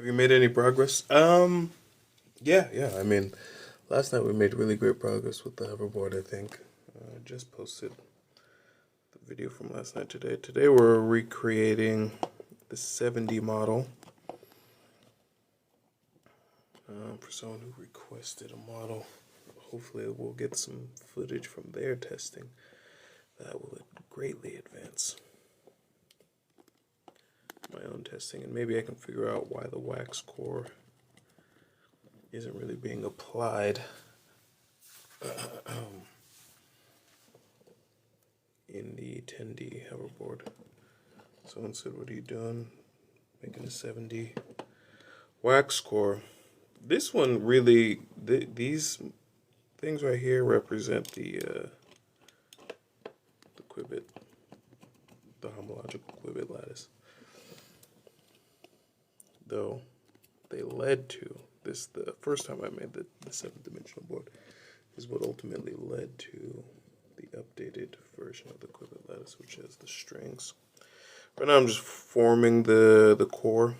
Have you made any progress? Yeah. I mean, last night we made really great progress with the hoverboard, I think. I just posted the video from last night today. Today we're recreating the 70 model. For someone who requested a model. Hopefully we'll get some footage from their testing. That will greatly advance my own testing, and maybe I can figure out why the wax core isn't really being applied in the 10D hoverboard. Someone said, what are you doing? Making a 70 wax core. This one really, these things right here represent the qubit, the homological qubit lattice. Though they led to this, the first time I made the 7th-dimensional board is what ultimately led to the updated version of the qubit lattice, which has the strings. Right now I'm just forming the core.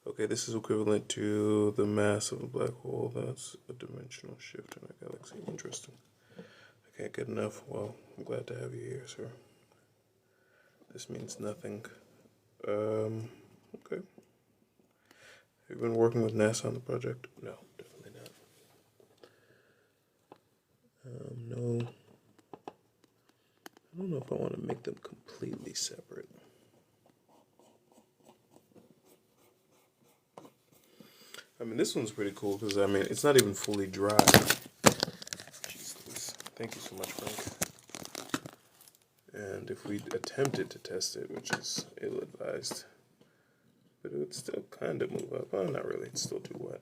Okay, this is equivalent to the mass of a black hole. That's a dimensional shift in our galaxy. Interesting. I can't get enough. Well, I'm glad to have you here, sir. This means nothing. Okay. Have you been working with NASA on the project? No, definitely not. No. I don't know if I want to make them completely separate. I mean, this one's pretty cool because, I mean, it's not even fully dry. Jeez Louise. Thank you so much, Frank. And if we attempted to test it, which is ill-advised, but it would still kind of move up. Oh, not really. It's still too wet.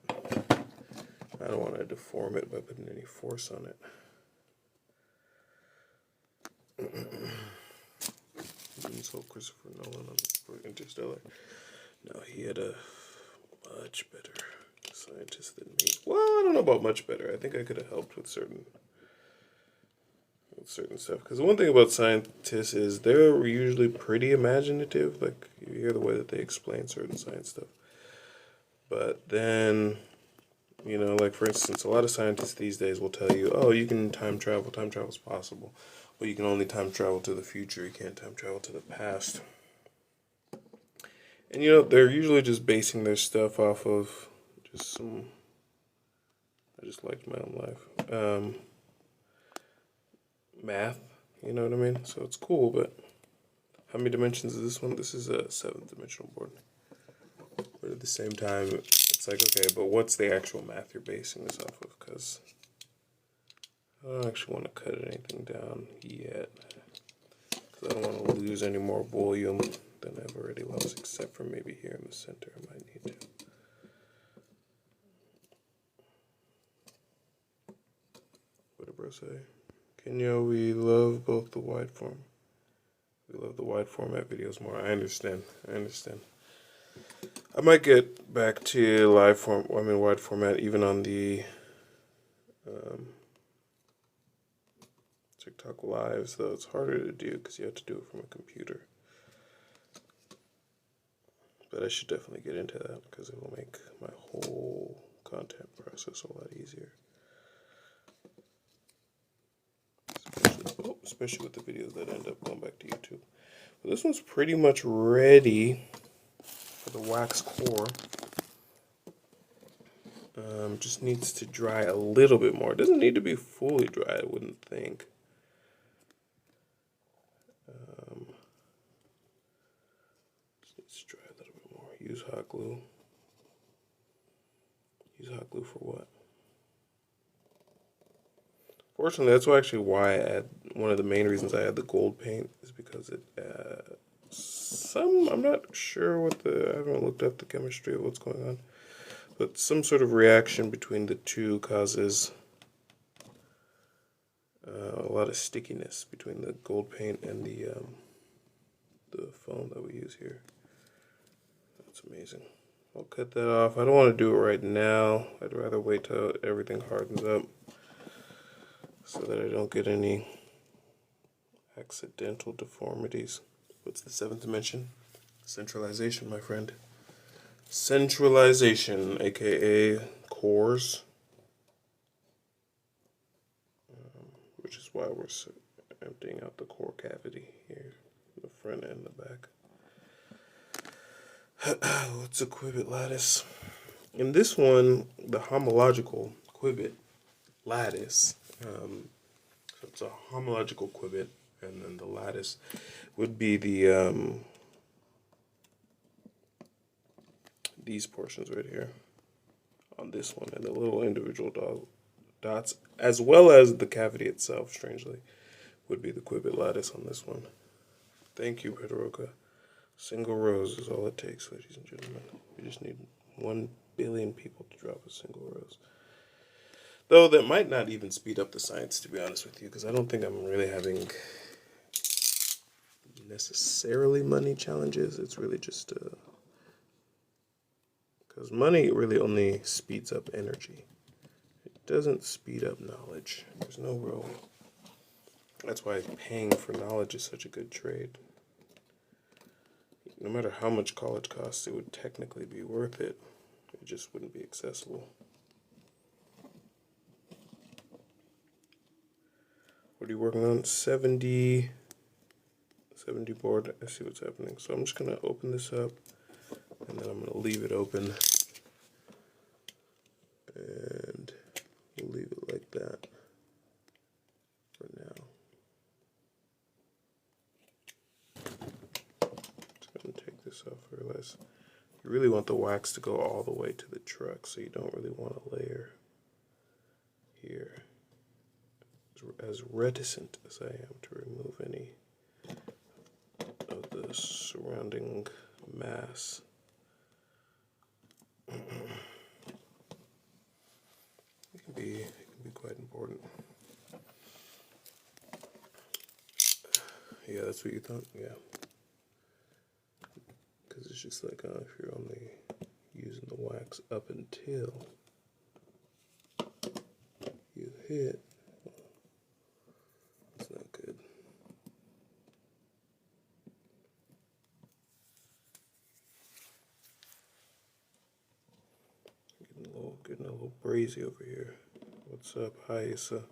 I don't want to deform it by putting any force on it. Didn't saw Christopher Nolan on Interstellar. No, he had a much better scientist than me. Well, I don't know about much better. I think I could have helped with certain stuff. Because the one thing about scientists is they're usually pretty imaginative. Like, you hear the way that they explain certain science stuff. But then, you know, like for instance, a lot of scientists these days will tell you, oh, you can time travel. Time travel is possible. Well, you can only time travel to the future. You can't time travel to the past. And, you know, they're usually just basing their stuff off of just some, I just liked my own life, math, you know what I mean? So it's cool, but how many dimensions is this one? This is a 7th-dimensional board. But at the same time, it's like, okay, but what's the actual math you're basing this off of? Because I don't actually want to cut anything down yet. Because I don't want to lose any more volume than I've already lost, except for maybe here in the center. I might need to. What did bro say? Kenya, we love both the wide form. We love the wide format videos more. I understand. I might get back to wide format, even on the TikTok lives, though it's harder to do because you have to do it from a computer. But I should definitely get into that because it will make my whole content process a lot easier. Especially with the videos that end up going back to YouTube. But this one's pretty much ready for the wax core. Just needs to dry a little bit more. It doesn't need to be fully dry, I wouldn't think. Just needs to dry a little bit more. Use hot glue. Use hot glue for what? Fortunately, that's actually why I add, one of the main reasons I add the gold paint is because it I'm not sure I haven't looked up the chemistry of what's going on, but some sort of reaction between the two causes a lot of stickiness between the gold paint and the foam that we use here. That's amazing. I'll cut that off. I don't want to do it right now. I'd rather wait till everything hardens up so that I don't get any accidental deformities. What's the 7th dimension? Centralization, my friend. centralization, aka cores, which is why we're emptying out the core cavity here, the front and the back. What's a qubit lattice? In this one, the homological qubit lattice, so it's a homological qubit, and then the lattice would be the these portions right here on this one, and the little individual dots, as well as the cavity itself, strangely, would be the qubit lattice on this one. Thank you, Pedroka. Single rose is all it takes, ladies and gentlemen. We just need 1 billion people to drop a single rose. Though that might not even speed up the science, to be honest with you, because I don't think I'm really having necessarily money challenges. It's really just because money really only speeds up energy. It doesn't speed up knowledge. There's no real. That's why paying for knowledge is such a good trade. No matter how much college costs, it would technically be worth it. It just wouldn't be accessible. What are you working on? 70 board. I see what's happening. So I'm just going to open this up, and then I'm going to leave it open. And we'll leave it like that for now. Just going to take this off. I realize you really want the wax to go all the way to the truck, so you don't really want a layer here. As reticent as I am to remove any of the surrounding mass. It can be quite important. Yeah, that's what you thought? Yeah. Because it's just like if you're only using the wax up until you hit. It's not good. Getting a little brazy over here. What's up? Hi, Issa.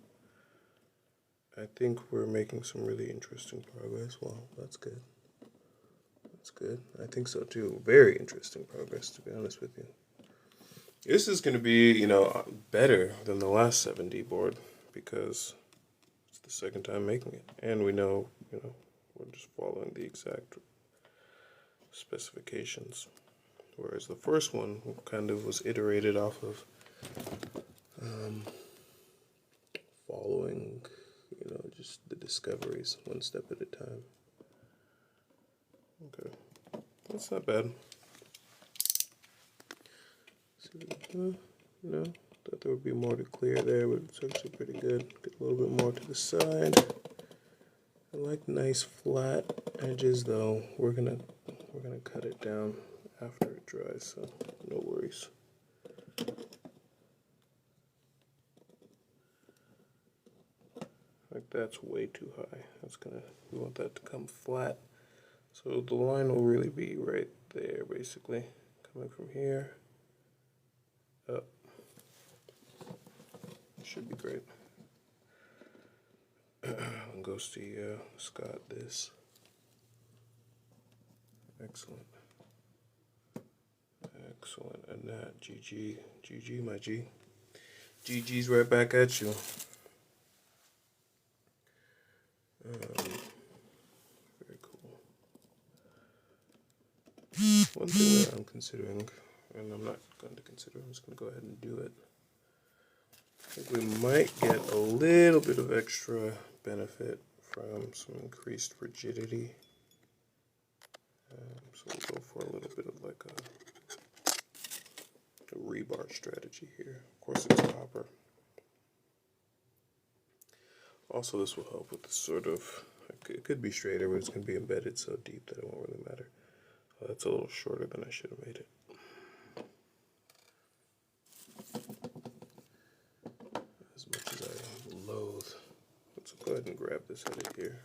I think we're making some really interesting progress. Well, that's good. That's good. I think so too. Very interesting progress, to be honest with you. This is going to be, better than the last 7D board because it's the second time making it. And we know, we're just following the exact specifications. Whereas the first one kind of was iterated off of following, just the discoveries one step at a time. Okay, that's not bad. Thought there would be more to clear there, but it's actually pretty good. Get a little bit more to the side. I like nice flat edges, though. We're gonna cut it down after it dries, so no worries. Like that's way too high. We want that to come flat. So the line will really be right there, basically, coming from here up. Should be great. Ghosty Scott this. Excellent. Excellent. And that GG my G. GG's right back at you. Very cool. One thing that I'm considering, and I'm not going to consider, I'm just going to go ahead and do it. I think we might get a little bit of extra benefit from some increased rigidity. So we'll go for a little bit of like a rebar strategy here. Of course it's copper. Also this will help with the sort of, it could be straighter, but it's going to be embedded so deep that it won't really matter. That's a little shorter than I should have made it. As much as I loathe. Let's go ahead and grab this out of here.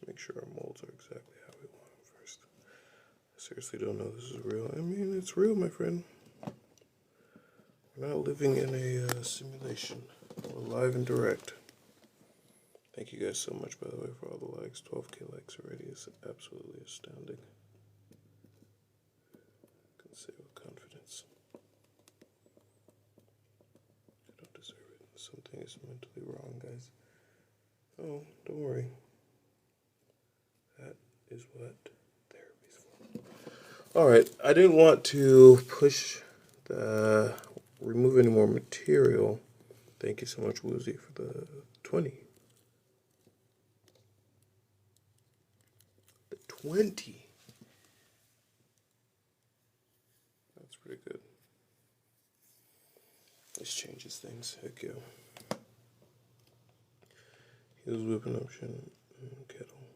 make sure our molds are exactly how we want them first. I seriously don't know this is real. I mean, it's real, my friend. We're not living in a simulation. We're live and direct. Thank you guys so much, by the way, for all the likes. 12K likes already is absolutely astounding. I can say with confidence. I don't deserve it. Something is mentally wrong, guys. Oh, don't worry. That is what therapy's for. Alright, I didn't want to remove any more material. Thank you so much, Woozy, for the 20. The 20. That's pretty good. This changes things. Heck yeah. Heels whipping option. Kettle.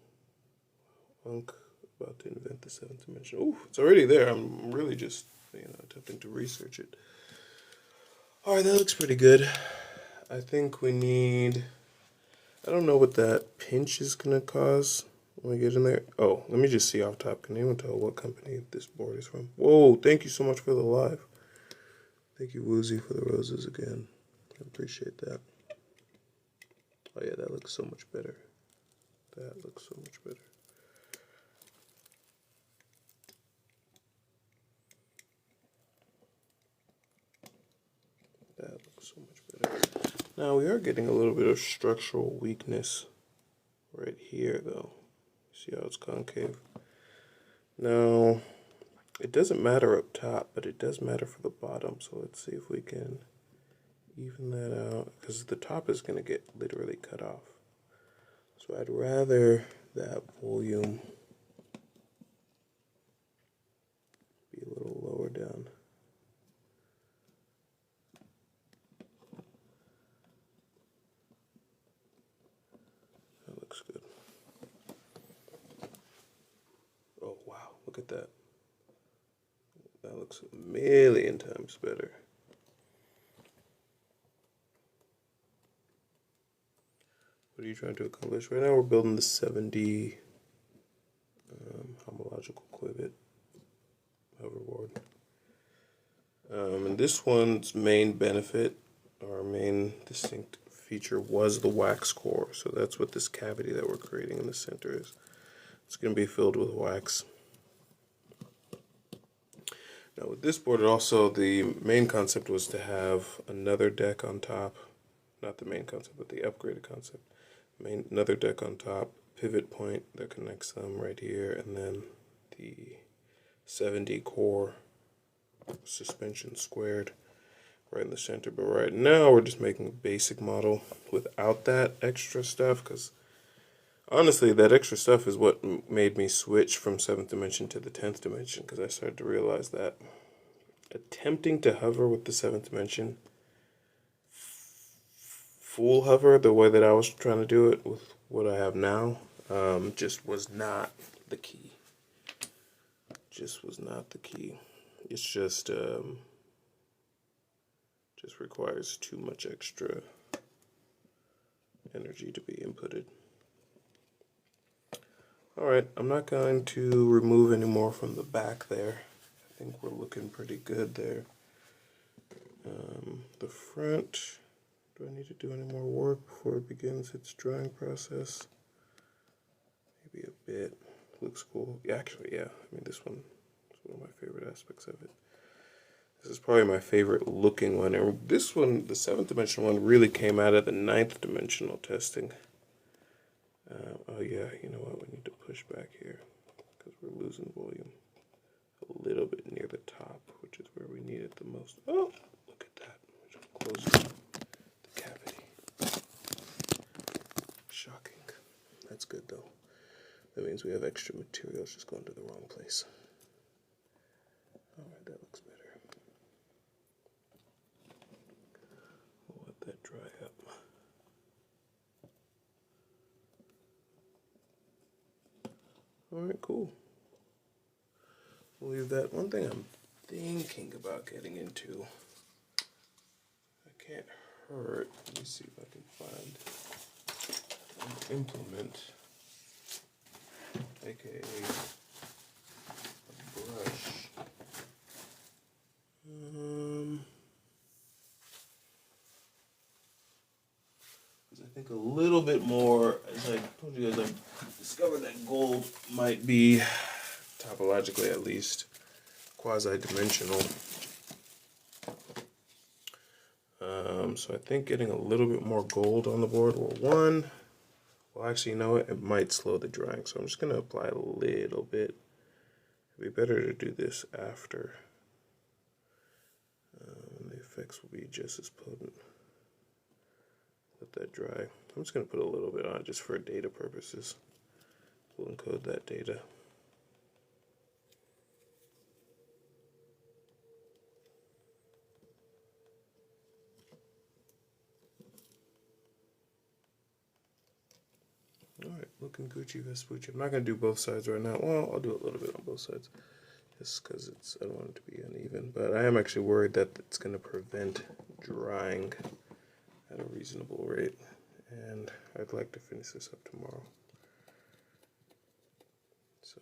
Unk. About to invent the 7th dimension. Oh, it's already there. I'm really just, attempting to research it. Alright, that looks pretty good. I think we need... I don't know what that pinch is going to cause when we get in there. Oh, let me just see off top. Can anyone tell what company this board is from? Whoa, thank you so much for the live. Thank you, Woozy, for the roses again. I appreciate that. Oh yeah, that looks so much better. That looks so much better. That looks so much better. Now we are getting a little bit of structural weakness right here, though. See how it's concave? Now, it doesn't matter up top, but it does matter for the bottom. So let's see if we can even that out, because the top is going to get literally cut off. So I'd rather that volume be a little lower down. That looks good. Oh wow, look at that. That looks a million times better. What are you trying to accomplish? Right now we're building the 7D homological quivet hoverboard. And this one's main benefit, or main distinct feature, was the wax core. So that's what this cavity that we're creating in the center is. It's going to be filled with wax. Now with this board, also the main concept was to have another deck on top. Not the main concept, but the upgraded concept. Another deck on top, pivot point that connects them right here, and then the 7D core suspension squared right in the center. But right now we're just making a basic model without that extra stuff, because honestly that extra stuff is what made me switch from 7th dimension to the 10th dimension, because I started to realize that attempting to hover with the 7th dimension, full hover the way that I was trying to do it with what I have now, just was not the key. Just was not the key. It's just requires too much extra energy to be inputted. Alright, I'm not going to remove any more from the back there. I think we're looking pretty good there. The front, do I need to do any more work before it begins its drying process? Maybe a bit. Looks cool. Yeah, actually, yeah. I mean, this one is one of my favorite aspects of it. This is probably my favorite looking one. And this one, the 7th dimensional one, really came out of the 9th dimensional testing. Oh yeah, you know what? We need to push back here because we're losing volume a little bit near the top, which is where we need it the most. Oh, look at that. We just closed the cavity. Shocking. That's good though. That means we have extra materials just going to the wrong place. Alright, that looks better. We'll let that dry up. Alright, cool. We'll leave that. One thing I'm thinking about getting into, I can't hurt. Let me see if I can find an implement aka a brush. Because I think a little bit more, as I told you guys, I discovered that gold might be, topologically at least, quasi-dimensional. So I think getting a little bit more gold on the board will, actually, you know what? It might slow the drying, so I'm just going to apply a little bit. It'd be better to do this after. The effects will be just as potent. Let that dry. I'm just going to put a little bit on just for data purposes. We'll encode that data. Alright, looking Gucci Vespucci. I'm not going to do both sides right now. Well, I'll do a little bit on both sides. Just because I don't want it to be uneven. But I am actually worried that it's going to prevent drying at a reasonable rate. And I'd like to finish this up tomorrow. So,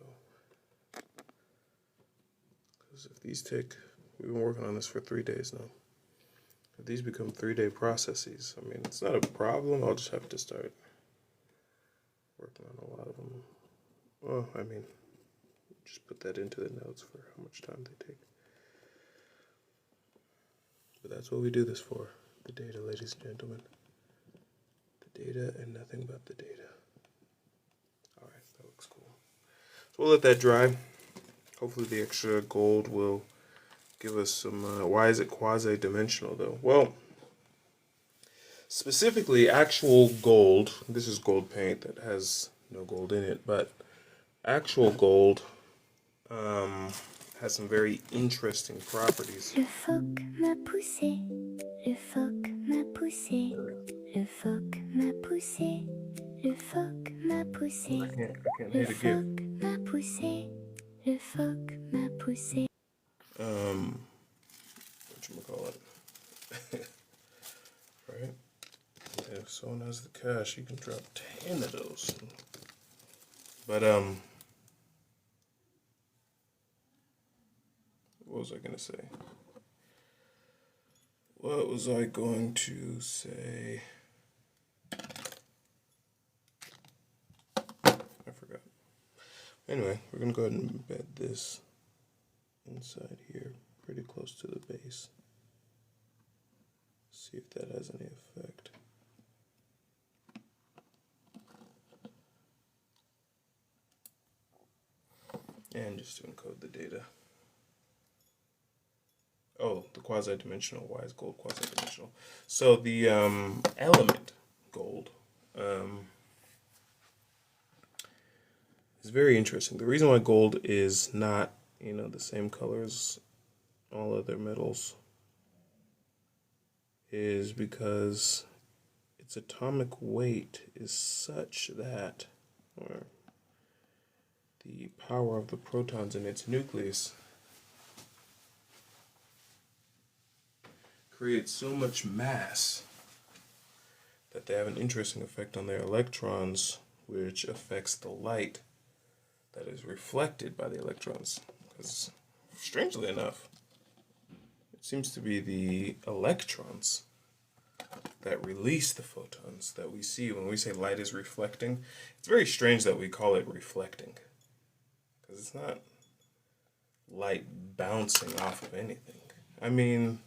because if these we've been working on this for 3 days now. If these become 3-day processes, I mean, it's not a problem. I'll just have to start working on a lot of them. Well, I mean, just put that into the notes for how much time they take. But that's what we do this for. The data, ladies and gentlemen. The data and nothing but the data. Alright, that looks cool. So we'll let that dry. Hopefully the extra gold will give us some... why is it quasi-dimensional though? Well, specifically actual gold, this is gold paint that has no gold in it, but actual gold has some very interesting properties. Le phoque m'a poussé, le phoque m'a poussé, le phoque m'a poussé, le phoque m'a poussé, I can't le hit a GIF. phoque m'a poussé, le phoque m'a poussé. Whatchamacallit. Right? If someone has the cash, you can drop 10 of those. But, what was I going to say? What was I going to say? I forgot. Anyway, we're going to go ahead and embed this inside here, pretty close to the base. See if that has any effect. And just to encode the data. Oh, the quasi-dimensional. Why is gold quasi-dimensional? So the element gold is very interesting. The reason why gold is not, the same color as all other metals is because its atomic weight is such that, or the power of the protons in its nucleus creates so much mass that they have an interesting effect on their electrons, which affects the light that is reflected by the electrons. Because, strangely enough, it seems to be the electrons that release the photons that we see when we say light is reflecting. It's very strange that we call it reflecting, because it's not light bouncing off of anything. I mean,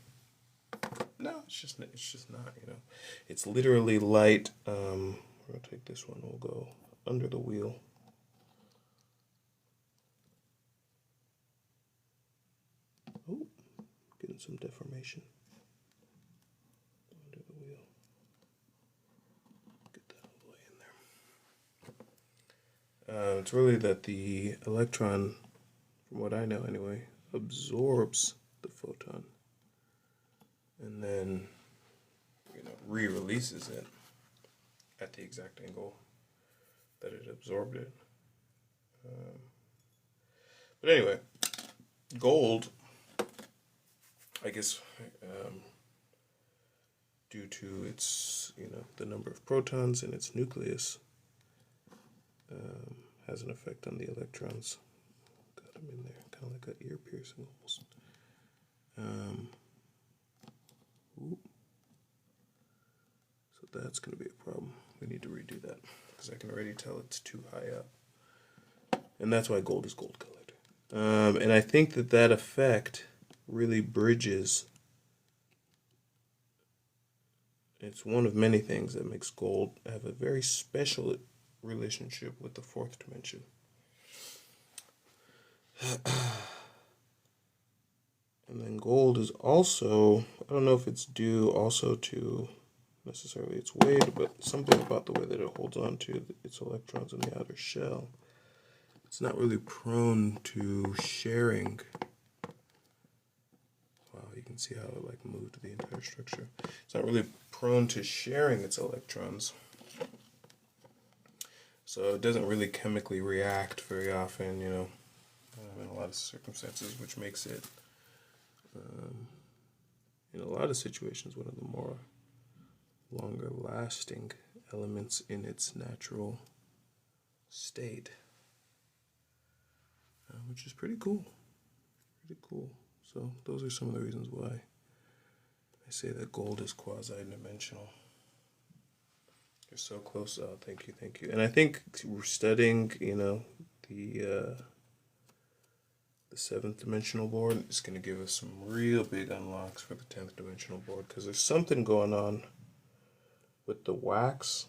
no, it's just not, It's literally light. We're going to take this one, we'll go under the wheel. Oh, getting some deformation. Under the wheel. Get that all the way in there. It's really that the electron, from what I know anyway, absorbs the photon and then re-releases it at the exact angle that it absorbed it. But anyway, gold, I guess, due to its, the number of protons in its nucleus, has an effect on the electrons. Got them in there, kind of like an ear piercing almost. So that's going to be a problem. We need to redo that because I can already tell it's too high up. And that's why gold is gold colored. And I think that that effect really bridges. It's one of many things that makes gold have a very special relationship with the fourth dimension. And then gold is also, I don't know if it's due also to necessarily its weight, but something about the way that it holds on to its electrons in the outer shell. It's not really prone to sharing. Wow, you can see how it like moved the entire structure. It's not really prone to sharing its electrons. So it doesn't really chemically react very often, you know, in a lot of circumstances, which makes it, in a lot of situations, one of the more longer lasting elements in its natural state, which is pretty cool. Pretty cool. So those are some of the reasons why I say that gold is quasi-dimensional. You're so close. Oh, thank you, thank you. And I think we're studying, you know, the seventh dimensional board is going to give us some real big unlocks for the 10th dimensional board, because there's something going on with the wax.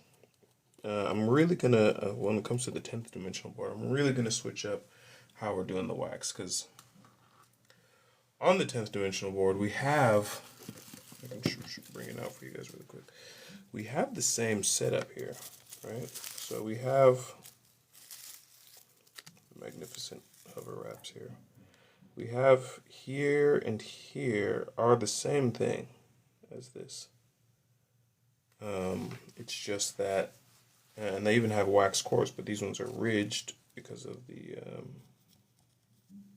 I'm really going to, when it comes to the 10th dimensional board, I'm really going to switch up how we're doing the wax, because on the 10th dimensional board, we have, I can bring it out for you guys really quick. We have the same setup here, right? So we have magnificent hover wraps here. We have here and here are the same thing as this. It's just that, and they even have wax cores, but these ones are ridged because of the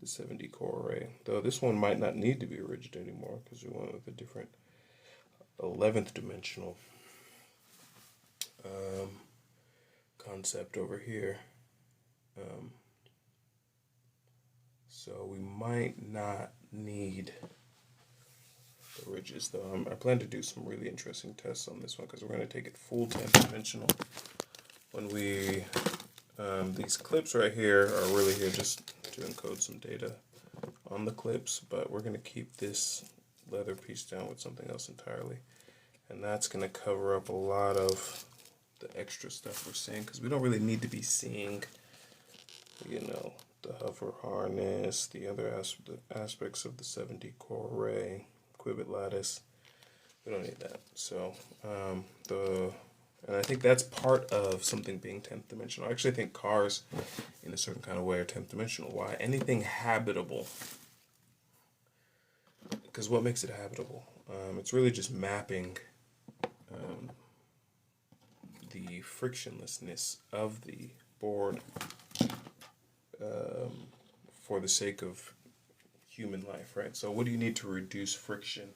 7D core array. Though this one might not need to be ridged anymore because we went with a different 11th dimensional concept over here. So we might not need the ridges, though. I plan to do some really interesting tests on this one because we're going to take it full 10th dimensional. When we, these clips right here are really here just to encode some data on the clips, but we're going to keep this leather piece down with something else entirely. And that's going to cover up a lot of the extra stuff we're seeing, because we don't really need to be seeing, you know, the hover harness, the other aspects of the 7D core array, qubit lattice. We don't need that. So, and I think that's part of something being 10th dimensional. I actually think cars, in a certain kind of way, are 10th dimensional. Why? Anything habitable. Because what makes it habitable? It's really just mapping the frictionlessness of the board for the sake of human life, right? So what do you need to reduce friction,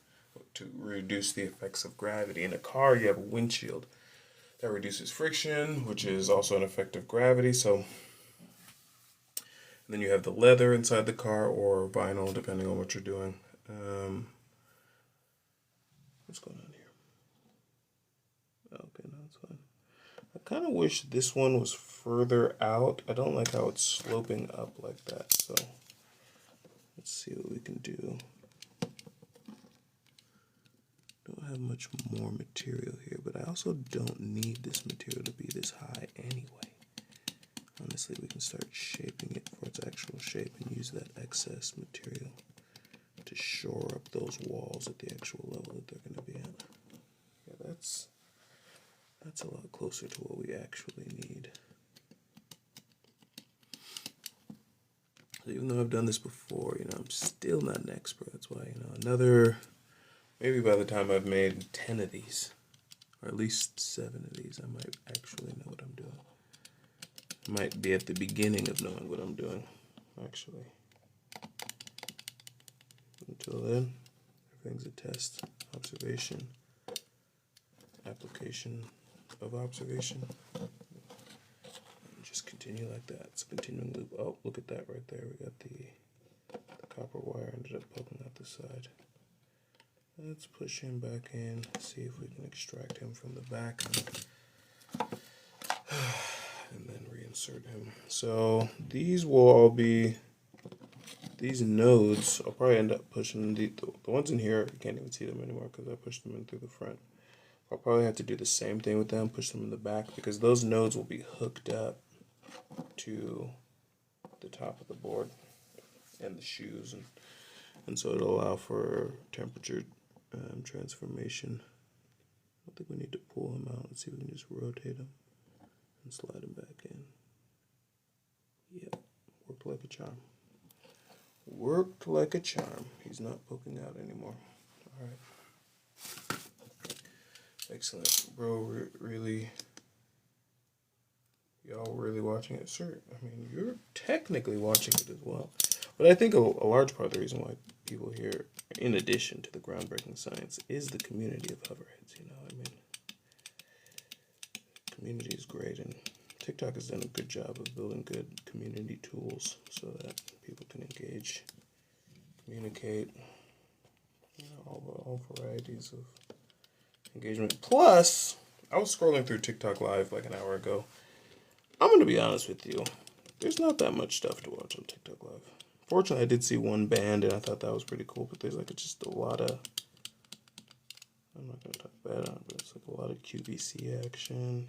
to reduce the effects of gravity? In a car, you have a windshield that reduces friction, which is also an effect of gravity. So then you have the leather inside the car, or vinyl, depending on what you're doing. What's going on here? Okay, no, it's fine. I kind of wish this one was further out. I don't like how it's sloping up like that, so let's see what we can do. Don't have much more material here, but I also don't need this material to be this high anyway. Honestly, we can start shaping it for its actual shape and use that excess material to shore up those walls at the actual level that they're going to be at. Yeah, that's a lot closer to what we actually need. So even though I've done this before, you know, I'm still not an expert. That's why, you know, maybe by the time I've made 10 of these, or at least 7 of these, I might actually know what I'm doing. I might be at the beginning of knowing what I'm doing, actually. Until then, everything's a test, observation, application of observation. And just continue. continue like that. It's a continuing loop. Oh, look at that right there. We got the copper wire ended up poking out the side. Let's push him back in, see if we can extract him from the back, and then reinsert him. So these will all be, these nodes, I'll probably end up pushing the ones in here, you can't even see them anymore because I pushed them in through the front. I'll probably have to do the same thing with them, push them in the back, because those nodes will be hooked up to the top of the board and the shoes, and so it'll allow for temperature transformation. I think we need to pull him out. Let's see if we can just rotate him and slide him back in. Yep, worked like a charm. Worked like a charm. He's not poking out anymore. All right. Excellent. Bro, really, y'all really watching it? Sir, I mean, you're technically watching it as well. But I think a large part of the reason why people here, in addition to the groundbreaking science, is the community of hoverheads, you know? I mean, community is great, and TikTok has done a good job of building good community tools so that people can engage, communicate, you know, all varieties of engagement. Plus, I was scrolling through TikTok Live like an hour ago. I'm going to be honest with you. There's not that much stuff to watch on TikTok Live. Fortunately, I did see one band, and I thought that was pretty cool, but there's like just a lot of, I'm not going to talk bad on it, but it's like a lot of QVC action,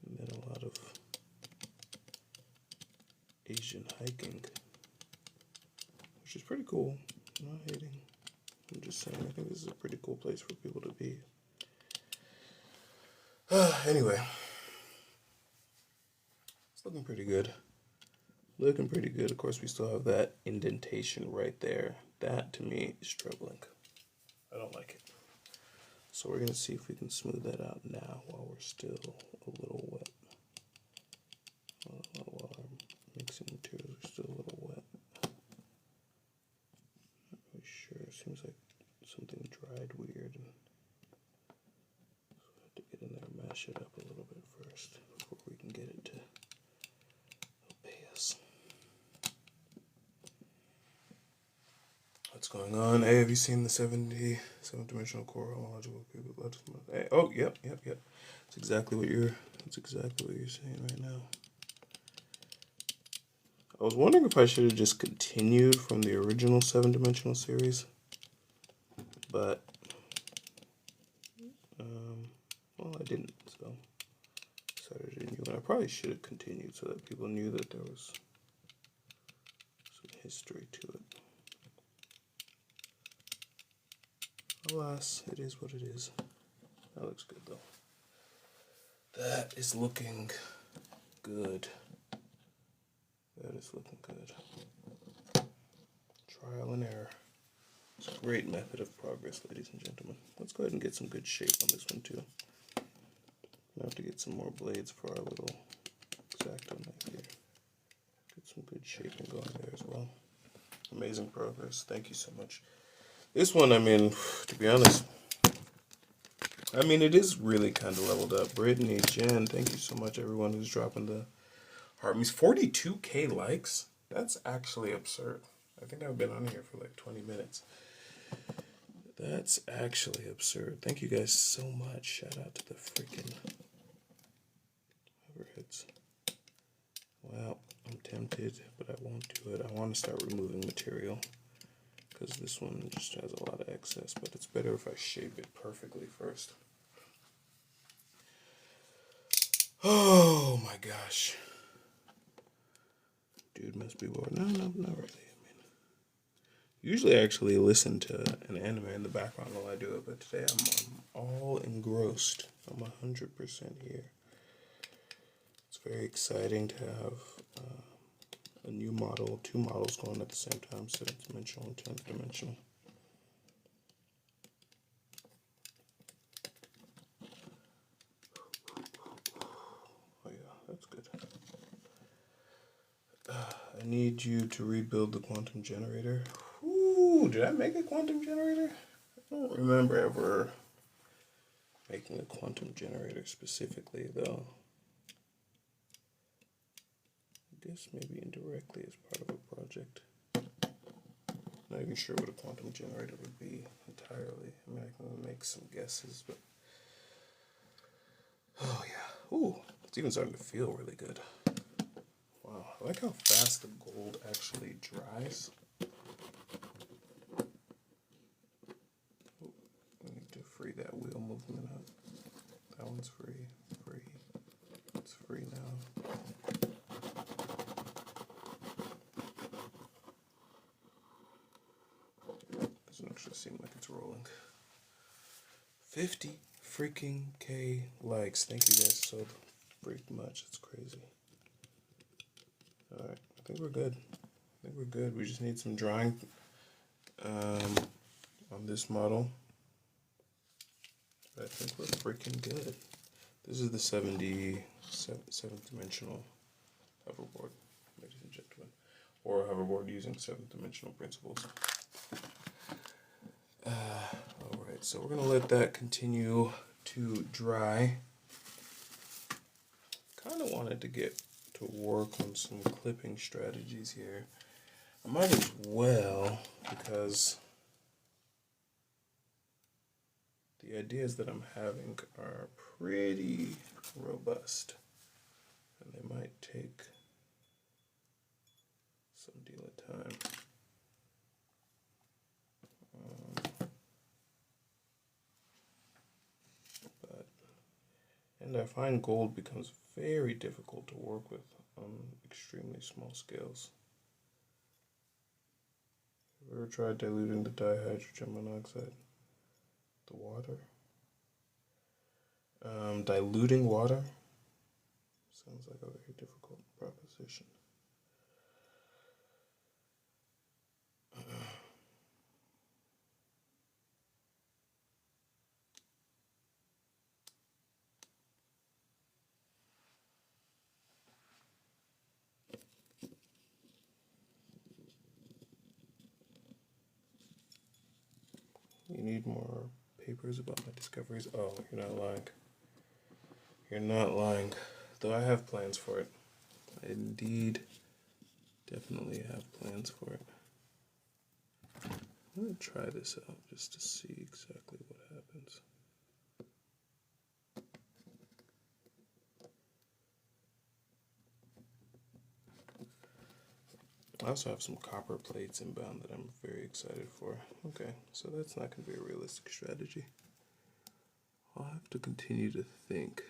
and then a lot of Asian hiking, which is pretty cool. I'm not hating. I'm just saying, I think this is a pretty cool place for people to be. Anyway, it's looking pretty good. Looking pretty good. Of course, we still have that indentation right there. That, to me, is troubling. I don't like it. So we're going to see if we can smooth that out now while we're still a little wet. While our mixing materials are still a little wet. Not really sure. It seems like something dried weird. And so I have to get in there and mash it up a little bit first before we can get it to obey us. What's going on? Hey, have you seen the 7-dimensional core homological cubic? Hey, oh, yep. That's exactly what you're saying right now. I was wondering if I should have just continued from the original 7-dimensional series, but well, I didn't. So decided I didn't. I probably should have continued so that people knew that there was some history to it. Alas, it is what it is. That looks good, though. That is looking good. That is looking good. Trial and error. It's a great method of progress, ladies and gentlemen. Let's go ahead and get some good shape on this one, too. We'll have to get some more blades for our little X-Acto knife here. Get some good shaping going there as well. Amazing progress. Thank you so much. This one, I mean, to be honest, I mean, it is really kind of leveled up. Brittany, Jen, thank you so much, everyone who's dropping the heart me's 42K likes. That's actually absurd. I think I've been on here for like 20 minutes. That's actually absurd. Thank you guys so much. Shout out to the freaking overheads. Well, I'm tempted, but I won't do it. I want to start removing material because this one just has a lot of excess, but it's better if I shape it perfectly first. Oh my gosh. Dude must be bored. No, not really. I mean, usually I actually listen to an anime in the background while I do it, but today I'm all engrossed. I'm 100% here. It's very exciting to have a new model, 2 models going at the same time, 7th dimensional and 10th dimensional. Oh yeah, that's good. I need you to rebuild the quantum generator. Ooh, did I make a quantum generator? I don't remember ever making a quantum generator specifically, though. guess maybe indirectly as part of a project. Not even sure what a quantum generator would be entirely. I mean, I can make some guesses, but oh yeah, ooh, it's even starting to feel really good. Wow, I like how fast the gold actually dries. Ooh, I need to free that wheel movement up. That one's free. It's free now. Doesn't actually seem like it's rolling. 50 freaking K likes. Thank you guys so freaking much. It's crazy. Alright, I think we're good. We just need some drawing on this model. But I think we're freaking good. This is the 7th dimensional hoverboard, ladies and gentlemen. Or a hoverboard using 7th dimensional principles. Alright, so we're going to let that continue to dry. Kind of wanted to get to work on some clipping strategies here. I might as well, because the ideas that I'm having are pretty robust, and they might take some deal of time. And I find gold becomes very difficult to work with on extremely small scales. Have you ever tried diluting the dihydrogen monoxide? The water? Diluting water? Sounds like a very difficult proposition. You need more papers about my discoveries? Oh, you're not lying. You're not lying. Though I have plans for it. I indeed definitely have plans for it. I'm going to try this out just to see exactly what happens. I also have some copper plates inbound that I'm very excited for. Okay, so that's not going to be a realistic strategy. I'll have to continue to think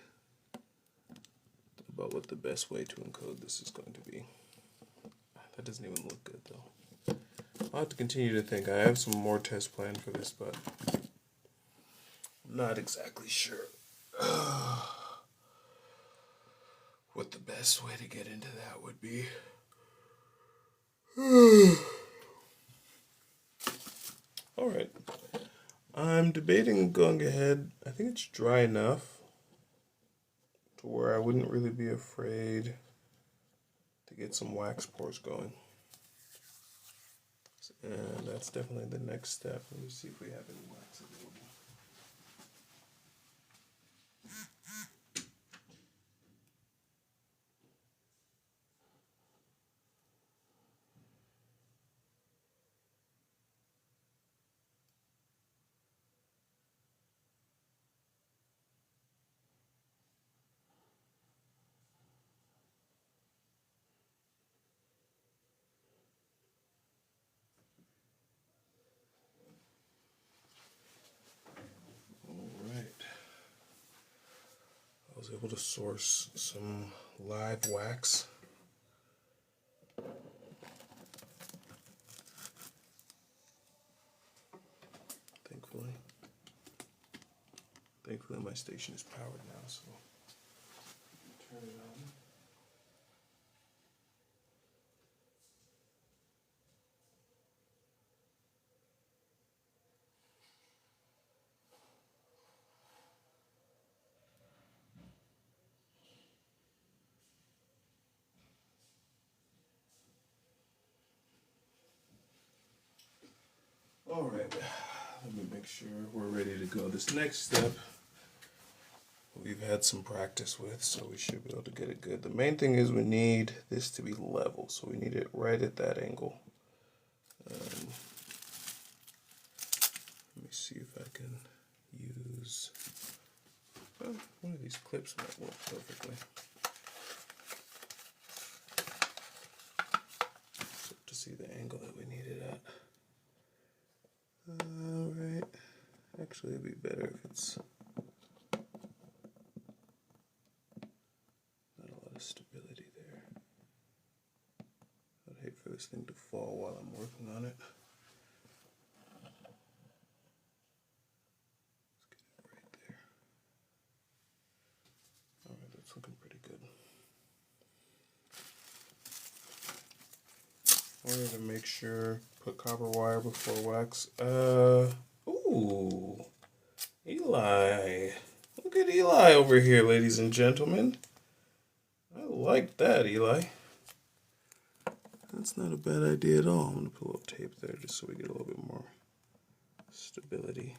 about what the best way to encode this is going to be. That doesn't even look good though. I'll have to continue to think. I have some more tests planned for this, but I'm not exactly sure what the best way to get into that would be. Alright. I'm debating going ahead. I think it's dry enough to where I wouldn't really be afraid to get some wax pores going. And that's definitely the next step. Let me see if we have any wax available. I was able to source some live wax. Thankfully my station is powered now, so turn it on. Alright, let me make sure we're ready to go. This next step, we've had some practice with, so we should be able to get it good. The main thing is we need this to be level, so we need it right at that angle. Let me see if I can use, well, one of these clips might work perfectly. So to see the angle that we need it at. Alright, actually it'd be better if it's not a lot of stability there. I'd hate for this thing to fall while I'm working on it. Let's get it right there. Alright, that's looking pretty good. I wanted to make sure, put copper wire before wax. Ooh, Eli. Look at Eli over here, ladies and gentlemen. I like that, Eli. That's not a bad idea at all. I'm gonna put a little tape there just so we get a little bit more stability.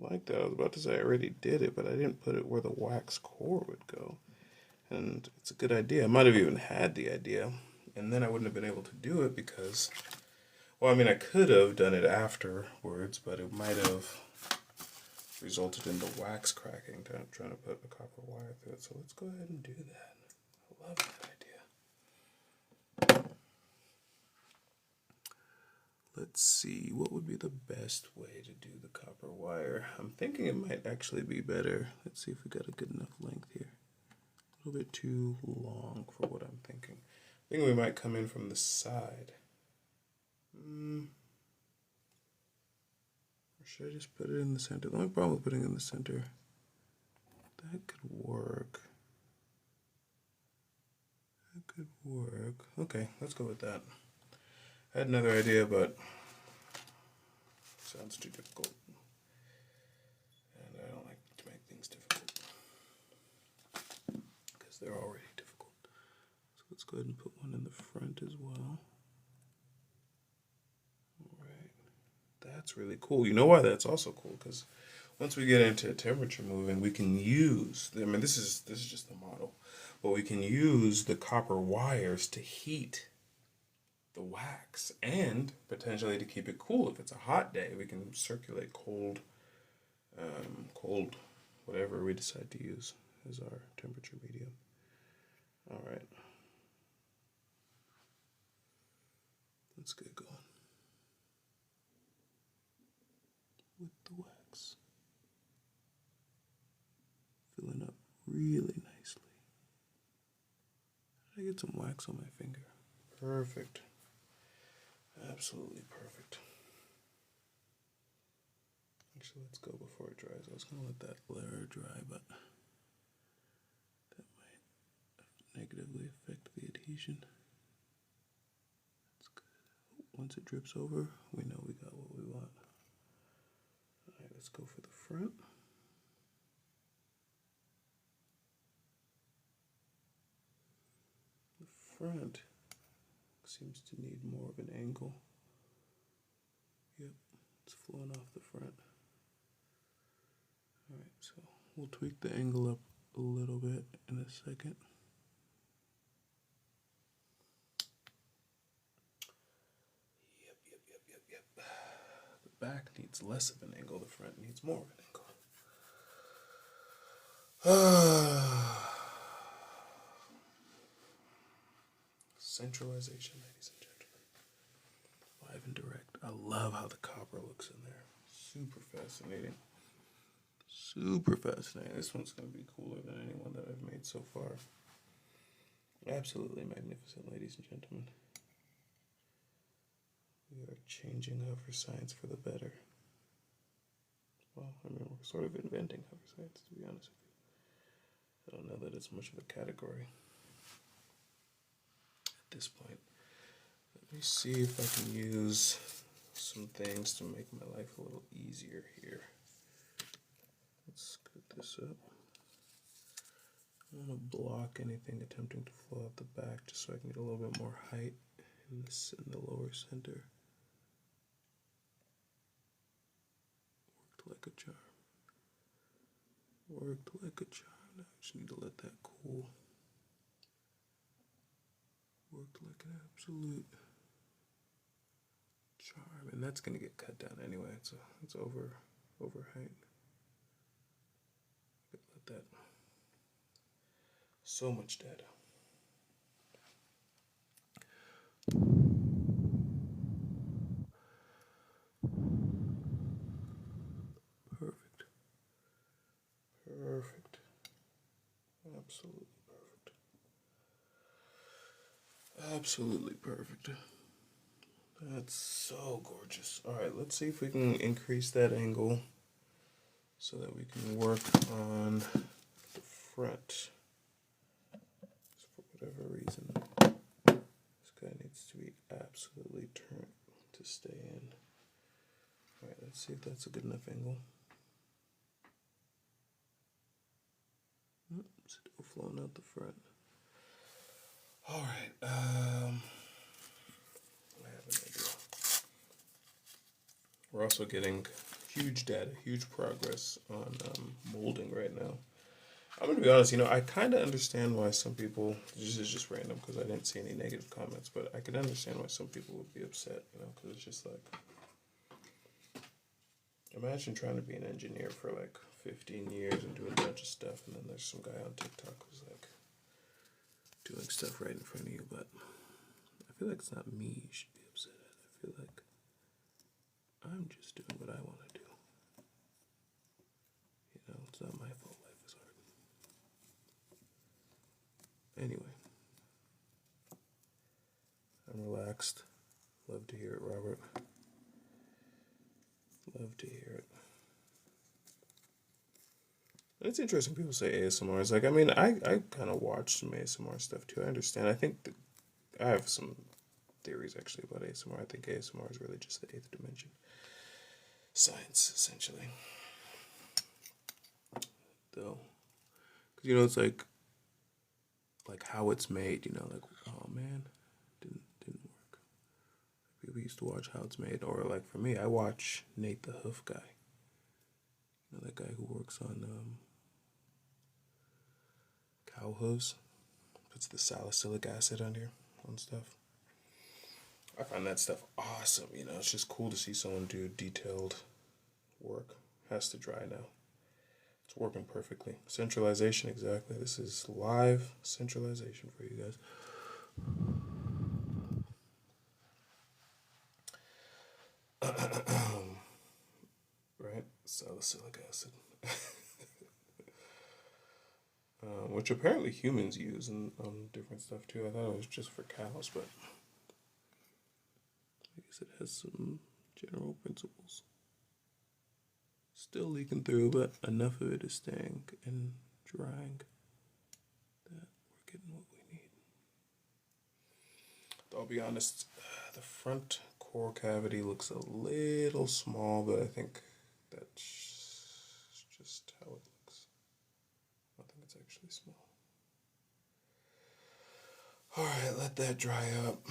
I like that. I was about to say I already did it, but I didn't put it where the wax core would go. And it's a good idea. I might have even had the idea, and then I wouldn't have been able to do it because, well, I mean, I could have done it afterwards, but it might have resulted in the wax cracking, trying to put a copper wire through it. So let's go ahead and do that. I love that idea. Let's see, what would be the best way to do the copper wire? I'm thinking it might actually be better. Let's see if we got a good enough length here. A little bit too long for what I'm thinking. I think we might come in from the side. Or should I just put it in the center? The only problem with putting it in the center, that could work. That could work. Okay, let's go with that. I had another idea, but it sounds too difficult. And I don't like to make things difficult, because they're already difficult. So let's go ahead and put one in the front as well. Alright. That's really cool. You know why that's also cool? Because once we get into temperature moving, we can use, I mean, this is just the model, but we can use the copper wires to heat the wax and potentially to keep it cool. If it's a hot day, we can circulate cold, whatever we decide to use as our temperature medium. All right, let's get going with the wax. Filling up really nicely. I get some wax on my finger. Perfect. Absolutely perfect. Actually, let's go before it dries. I was going to let that layer dry, but that might negatively affect the adhesion. That's good. Once it drips over, we know we got what we want. Alright, let's go for the front. The front seems to need more of an angle. Yep, it's flowing off the front. Alright, so we'll tweak the angle up a little bit in a second. Yep. The back needs less of an angle, the front needs more of an angle. Centralization, ladies and gentlemen. Live and direct. I love how the copper looks in there. Super fascinating. Super fascinating. This one's going to be cooler than any one that I've made so far. Absolutely magnificent, ladies and gentlemen. We are changing hover science for the better. Well, I mean, we're sort of inventing hover science, to be honest with you. I don't know that it's much of a category at this point. Let me see if I can use some things to make my life a little easier here. Let's scoot this up. I want to block anything attempting to flow out the back just so I can get a little bit more height in the lower center. Worked like a charm. Worked like a charm. Now I just need to let that cool. Worked like an absolute charm. And that's gonna get cut down anyway. It's overhang. Let that. So much data. Perfect. Perfect. Absolutely perfect. Absolutely perfect. That's so gorgeous. All right, let's see if we can increase that angle so that we can work on the front. So for whatever reason, this guy needs to be absolutely turned to stay in. All right, let's see if that's a good enough angle. Still flowing out the front. All right, I have an idea. We're also getting huge data, huge progress on molding right now. I'm gonna be honest, I kind of understand why some people, this is just random because I didn't see any negative comments, but I can understand why some people would be upset, because it's just like, imagine trying to be an engineer for like 15 years and doing a bunch of stuff, and then there's some guy on TikTok who's like doing stuff right in front of you, but I feel like it's not me you should be upset at. I feel like I'm just doing what I want to do. It's not my fault life is hard. Anyway, I'm relaxed. Love to hear it, Robert. Love to hear it. And it's interesting people say ASMR. It's like, I kind of watch some ASMR stuff too. I understand. I think I have some theories actually about ASMR. I think ASMR is really just the eighth dimension. Science, essentially. Though. Because, it's like how it's made, like, oh man, didn't work. People used to watch how it's made. Or like for me, I watch Nate the Hoof guy. That guy who works on cow hooves. Puts the salicylic acid on stuff. I find that stuff awesome, it's just cool to see someone do detailed work. Has to dry now. It's working perfectly. Centralization, exactly. This is live centralization for you guys. Right? Salicylic acid. Which apparently humans use on different stuff too. I thought it was just for cows, but I guess it has some general principles. Still leaking through, but enough of it is staying and drying that we're getting what we need. I'll be honest, the front core cavity looks a little small, but I think that's just how it looks. I think it's actually small. Alright, let that dry up.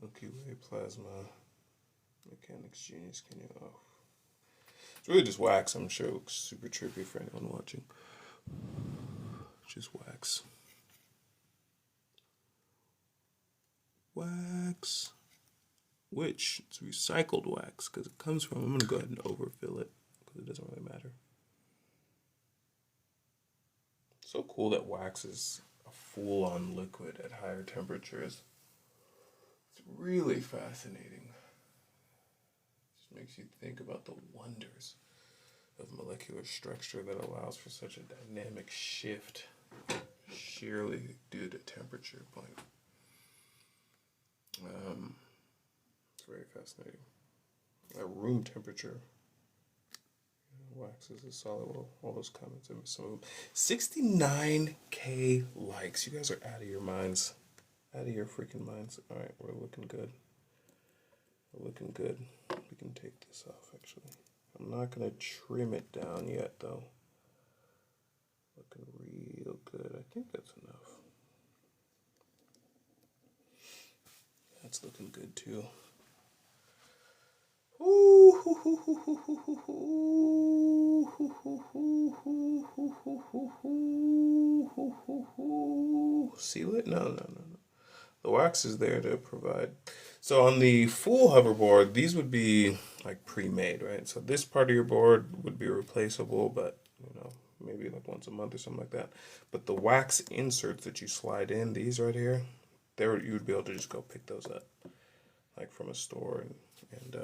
Milky Way plasma. Mechanics genius, can you? Oh. It's really just wax. I'm sure it looks super trippy for anyone watching. Just wax. Wax. Which, it's recycled wax, because it comes from, I'm going to go ahead and overfill it, because it doesn't really matter. So cool that wax is a full-on liquid at higher temperatures. It's really fascinating. It just makes you think about the wonders of molecular structure that allows for such a dynamic shift sheerly due to temperature point. It's very fascinating. At room temperature, wax is a solid. Well, all those comments, I missed some of them. 69K likes. You guys are out of your minds. Out of your freaking minds. All right, we're looking good. We're looking good. We can take this off, actually. I'm not going to trim it down yet, though. Looking real good. I think that's enough. That's looking good too. Seal it? No, no, no, no. The wax is there to provide. So on the full hoverboard, these would be like pre-made, right? So this part of your board would be replaceable, but maybe like once a month or something like that. But the wax inserts that you slide in, these right here, there you would be able to just go pick those up, like from a store, and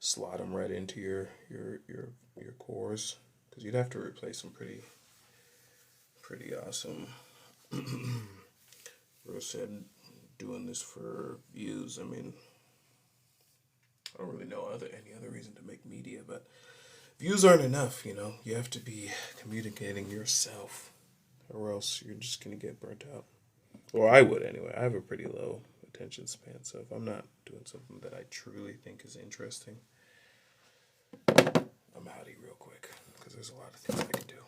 slot them right into your cores, because you'd have to replace some pretty awesome. Rose said doing this for views. I mean, I don't really know any other reason to make media, but views aren't enough. You have to be communicating yourself, or else you're just gonna get burnt out. Or I would anyway. I have a pretty low attention span, so if I'm not doing something that I truly think is interesting, I'm outie real quick, because there's a lot of things I can do.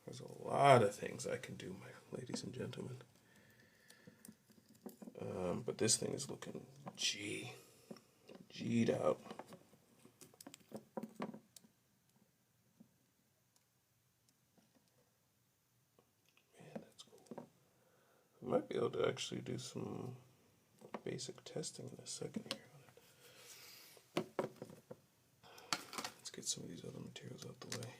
There's a lot of things I can do, my ladies and gentlemen. But this thing is looking G'd out. Man, that's cool. I might be able to actually do some basic testing in a second here on it. Let's get some of these other materials out the way.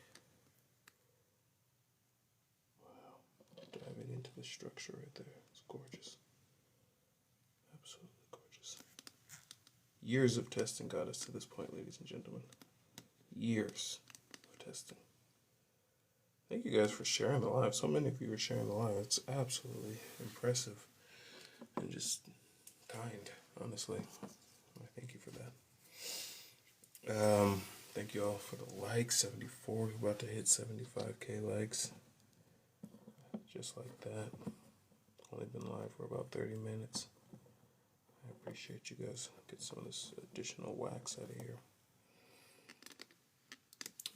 Wow. Diving into the structure right there. It's gorgeous. Absolutely gorgeous. Years of testing got us to this point, ladies and gentlemen. Years of testing. Thank you guys for sharing the live. So many of you are sharing the live. It's absolutely impressive and just kind, honestly. I thank you for that. Thank you all for the likes. 74. We're about to hit 75k likes. Just like that. Only been live for about 30 minutes. I appreciate you guys. Get some of this additional wax out of here.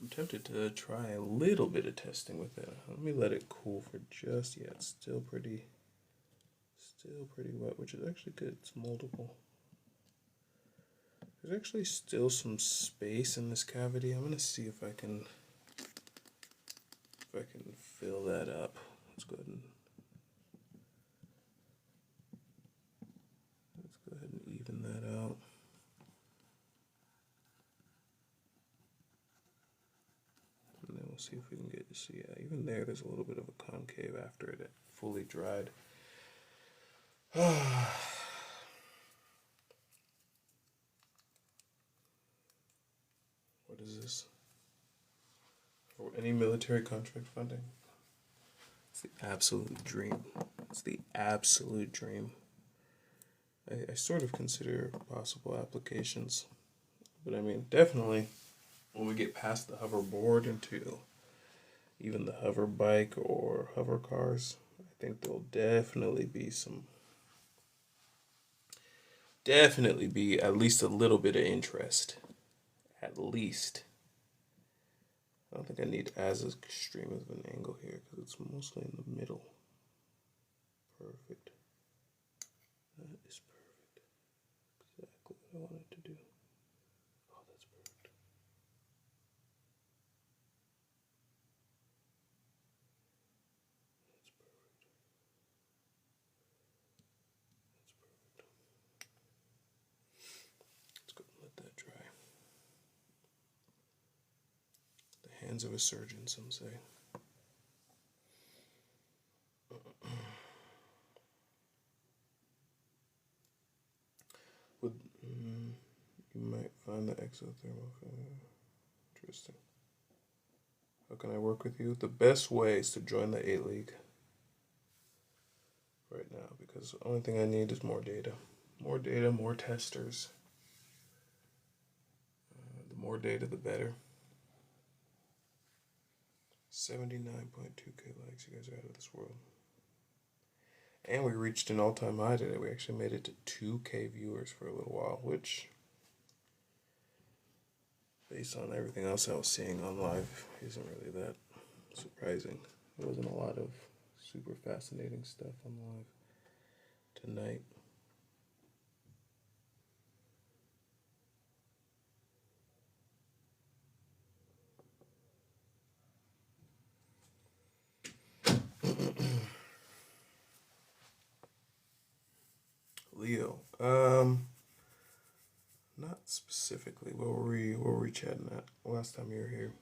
I'm tempted to try a little bit of testing with it. Let me let it cool for just yet. It's still pretty wet, which is actually good. It's moldable. There's actually still some space in this cavity. I'm gonna see if I can fill that up. Let's go ahead and even that out. And then we'll see if we can get to see. Yeah, even there's a little bit of a concave after it fully dried. What is this? For any military contract funding? It's the absolute dream. It's the absolute dream. I sort of consider possible applications. But I mean, definitely when we get past the hoverboard into even the hover bike or hover cars, I think there'll definitely be at least a little bit of interest. At least. I don't think I need as extreme of an angle here because it's mostly in the middle. Perfect. That is perfect. Exactly what I wanted to do. Oh, that's perfect. That's perfect. That's perfect. Let's go and let that dry. The hands of a surgeon, some say. You might find the exothermal. Interesting. How can I work with you? The best way is to join the 8 League right now, because the only thing I need is more data. More data, more testers. The more data, the better. 79.2k likes. You guys are out of this world. And we reached an all-time high today. We actually made it to 2k viewers for a little while, which, based on everything else I was seeing on live, isn't really that surprising. There wasn't a lot of super fascinating stuff on live. tonight. Leo. Not specifically. What were we chatting at last time you were here?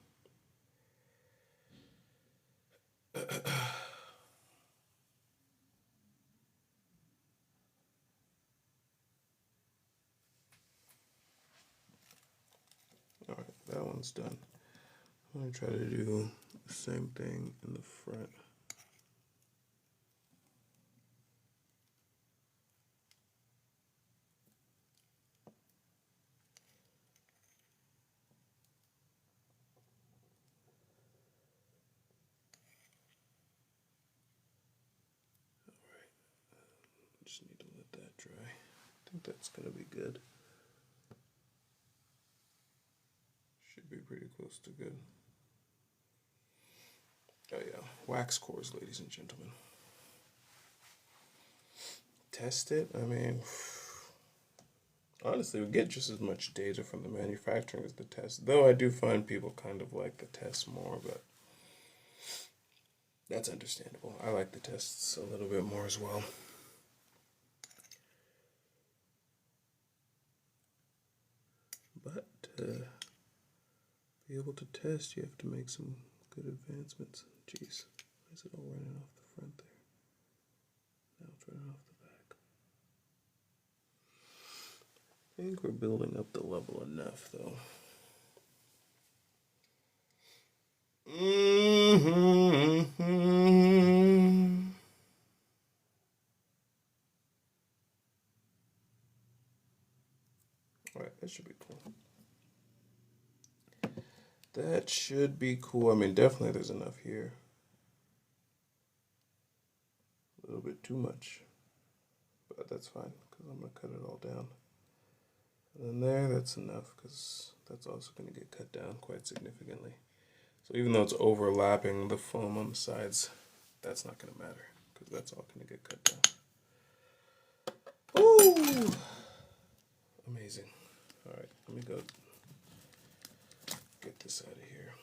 All right, that one's done. I'm gonna try to do the same thing in the front. Just need to let that dry. I think that's gonna be good. Should be pretty close to good. Oh yeah, wax cores, ladies and gentlemen. Test it. I mean, honestly, we get just as much data from the manufacturing as the test. Though I do find people kind of like the tests more, but that's understandable. I like the tests a little bit more as well. But to be able to test, you have to make some good advancements. Jeez, why is it all running off the front there? Now it's running off the back. I think we're building up the level enough, though. Alright, that should be cool. That should be cool. I mean, definitely there's enough here. A little bit too much. But that's fine, because I'm going to cut it all down. And then there, that's enough, because that's also going to get cut down quite significantly. So even though it's overlapping the foam on the sides, that's not going to matter, because that's all going to get cut down. Ooh! Amazing. Alright, let me go get this out of here.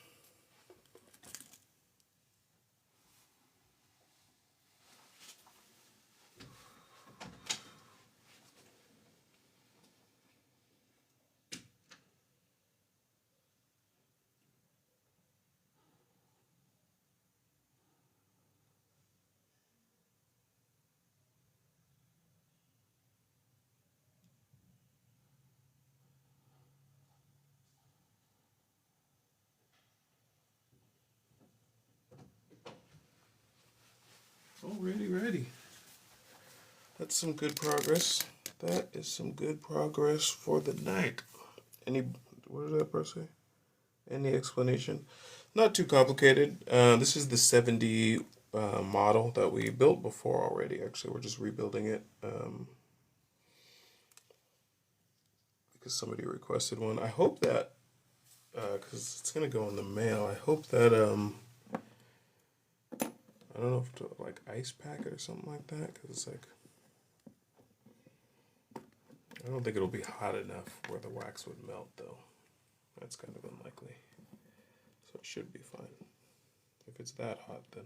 Ready. That's some good progress. That is some good progress for the night. What did that person say? Any explanation? Not too complicated. This is the 70 model that we built before already. Actually, we're just rebuilding it because somebody requested one. I hope that, because it's going to go in the mail, I hope that, I don't know if to like ice pack it or something like that, because it's like, I don't think it'll be hot enough where the wax would melt though. That's kind of unlikely. So it should be fine. If it's that hot, then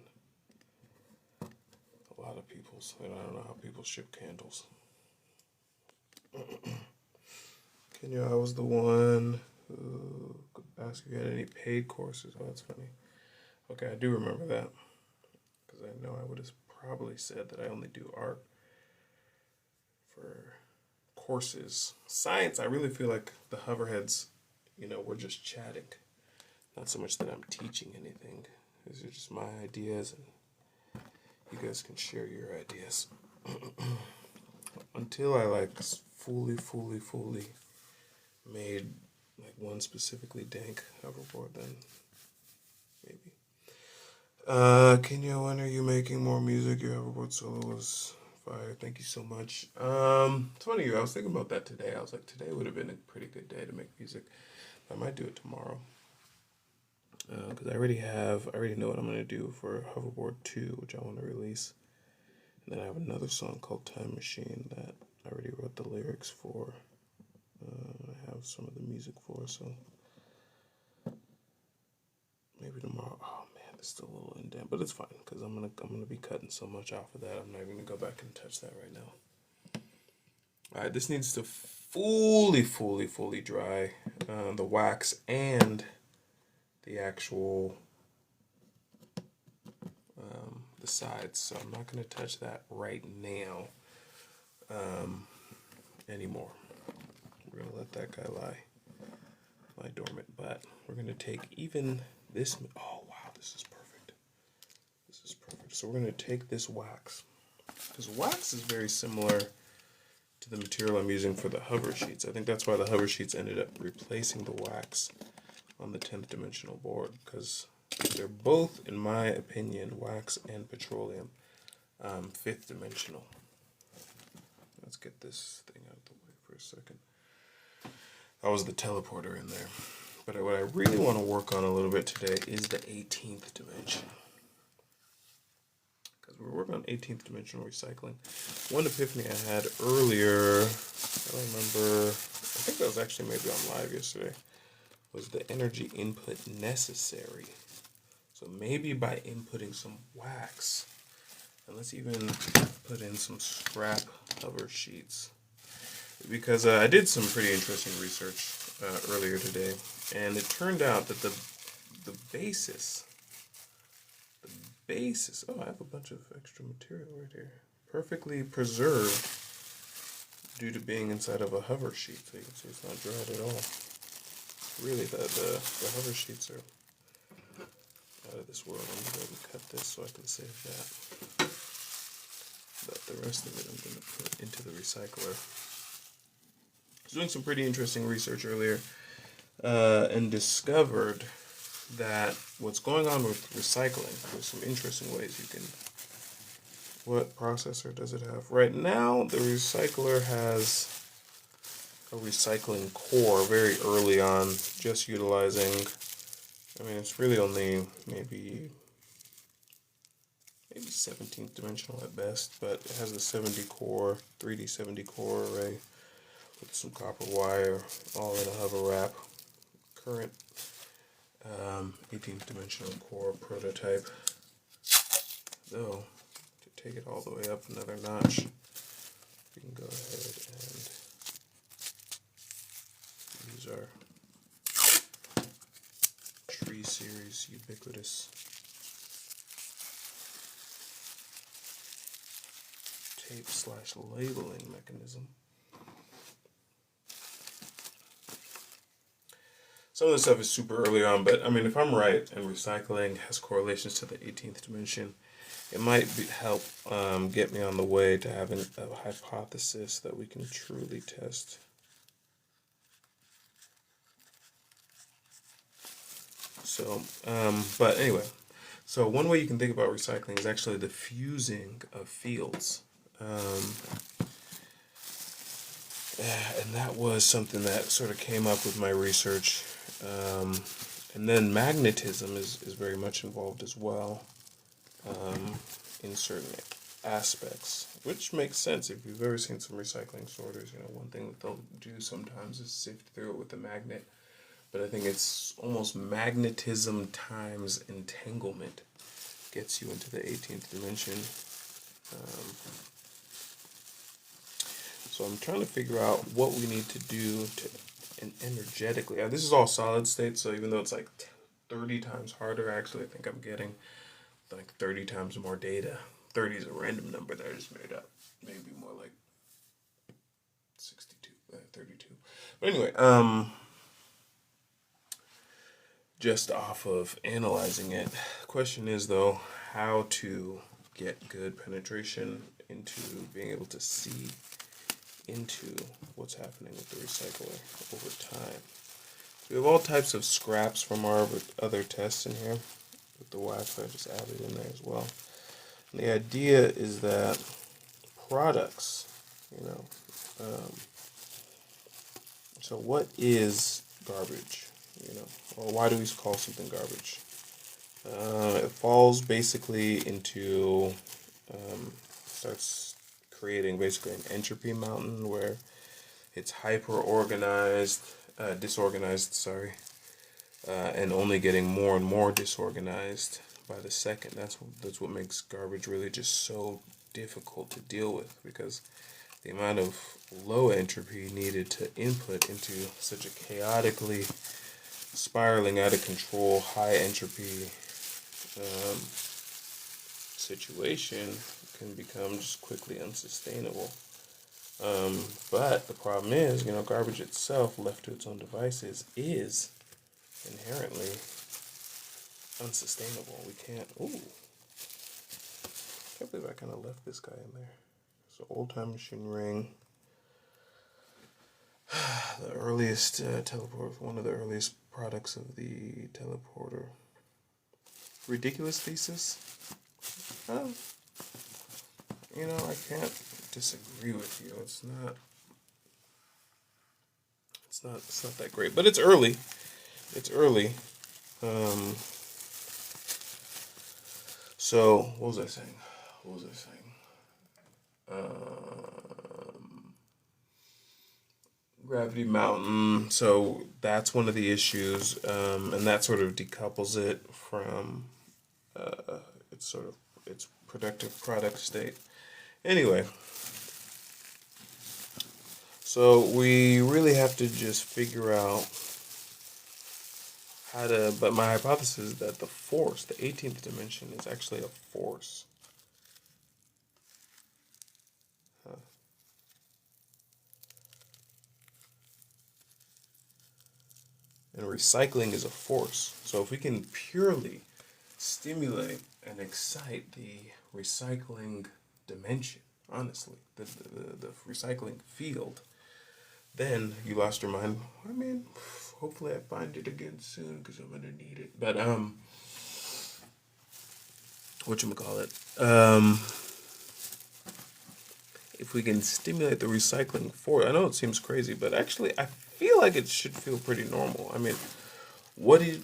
a lot of people's, I don't know how people ship candles. Kenya, I was the one who asked if you had any paid courses. Oh, that's funny. Okay, I do remember that. Because I know I would have probably said that I only do art for courses. Science, I really feel like the hoverheads, we're just chatting. Not so much that I'm teaching anything. These are just my ideas, and you guys can share your ideas. Until I like fully made like one specifically dank hoverboard, then maybe. Kenya, when are you making more music? Your hoverboard solo was fire. Thank you so much. It's funny, I was thinking about that today. I was like, today would have been a pretty good day to make music. I might do it tomorrow. Because I already know what I'm going to do for Hoverboard 2, which I want to release And then I have another song called Time Machine that I already wrote the lyrics for. I have some of the music for, so maybe tomorrow. Oh man, it's still a little indent, but it's fine because I'm gonna be cutting so much off of that. I'm not even gonna go back and touch that right now. All right, this needs to fully dry, the wax and the actual the sides. So I'm not gonna touch that right now anymore. We're gonna let that guy lie dormant, but we're gonna take even this. Oh wow, this is perfect. This is perfect. So we're gonna take this wax, because wax is very similar to the material I'm using for the hover sheets. I think that's why the hover sheets ended up replacing the wax on the 10th dimensional board, because they're both, in my opinion, wax and petroleum, 5th dimensional. Let's get this thing out of the way for a second. That was the teleporter in there. But what I really want to work on a little bit today is the 18th dimension. Because we're working on 18th dimensional recycling. One epiphany I had earlier, I don't remember, I think that was actually maybe on live yesterday, was the energy input necessary. So maybe by inputting some wax, and let's even put in some scrap hover sheets. Because I did some pretty interesting research earlier today, and it turned out that the basis, oh, I have a bunch of extra material right here, perfectly preserved due to being inside of a hover sheet. So you can see it's not dried at all. Really, the hover sheets are out of this world. I'm going to go ahead and cut this so I can save that. But the rest of it I'm going to put into the recycler. I was doing some pretty interesting research earlier and discovered that what's going on with recycling, there's some interesting ways you can... What processor does it have? Right now, the recycler has a recycling core very early on, just utilizing... I mean, it's really only maybe 17th dimensional at best, but it has a 70 core, 3D 70 core array with some copper wire, all in a hover wrap. Current 18th dimensional core prototype. Though, to take it all the way up another notch, we can go ahead and use our Tree Series ubiquitous tape/labeling mechanism. Some of this stuff is super early on, but I mean, if I'm right and recycling has correlations to the 18th dimension, it might help get me on the way to having a hypothesis that we can truly test. So, but anyway, so one way you can think about recycling is actually the fusing of fields. And that was something that sort of came up with my research. And then magnetism is very much involved as well in certain aspects, which makes sense. If you've ever seen some recycling sorters, you know, one thing that they'll do sometimes is sift through it with a magnet. But I think it's almost magnetism times entanglement gets you into the 18th dimension. So I'm trying to figure out what we need to do to energetically. Now, this is all solid state, so even though it's like 30 times harder, actually I think I'm getting like 30 times more data. 30 is a random number that I just made up. Maybe more like 62, 32. But anyway, just off of analyzing it, the question is though, how to get good penetration into being able to see into what's happening with the recycler over time. We have all types of scraps from our other tests in here with the wax I just added in there as well. And the idea is that products, you know, so what is garbage, you know, or why do we call something garbage? It falls basically into starts creating basically an entropy mountain where it's hyper organized, disorganized, sorry, and only getting more and more disorganized by the second. That's what makes garbage really just so difficult to deal with, because the amount of low entropy needed to input into such a chaotically spiraling out of control high entropy situation can become just quickly unsustainable. But the problem is, garbage itself, left to its own devices, is inherently unsustainable. We can't. Ooh, I can't believe I kind of left this guy in there. So, old time machine ring. The earliest teleporter, one of the earliest products of the teleporter. Ridiculous thesis? I can't disagree with you. It's not that great, but it's early. It's early. So what was I saying? Gravity Mountain. So that's one of the issues, and that sort of decouples it from its productive product state. Anyway, so we really have to just figure out how to. But my hypothesis is that the force, the 18th dimension, is actually a force. And recycling is a force. So if we can purely stimulate and excite the recycling dimension, honestly, the recycling field, then you lost your mind. I mean, hopefully I find it again soon because I'm gonna need it. But whatchamacallit? If we can stimulate the recycling force, I know it seems crazy, but actually I feel like it should feel pretty normal. I mean, what do you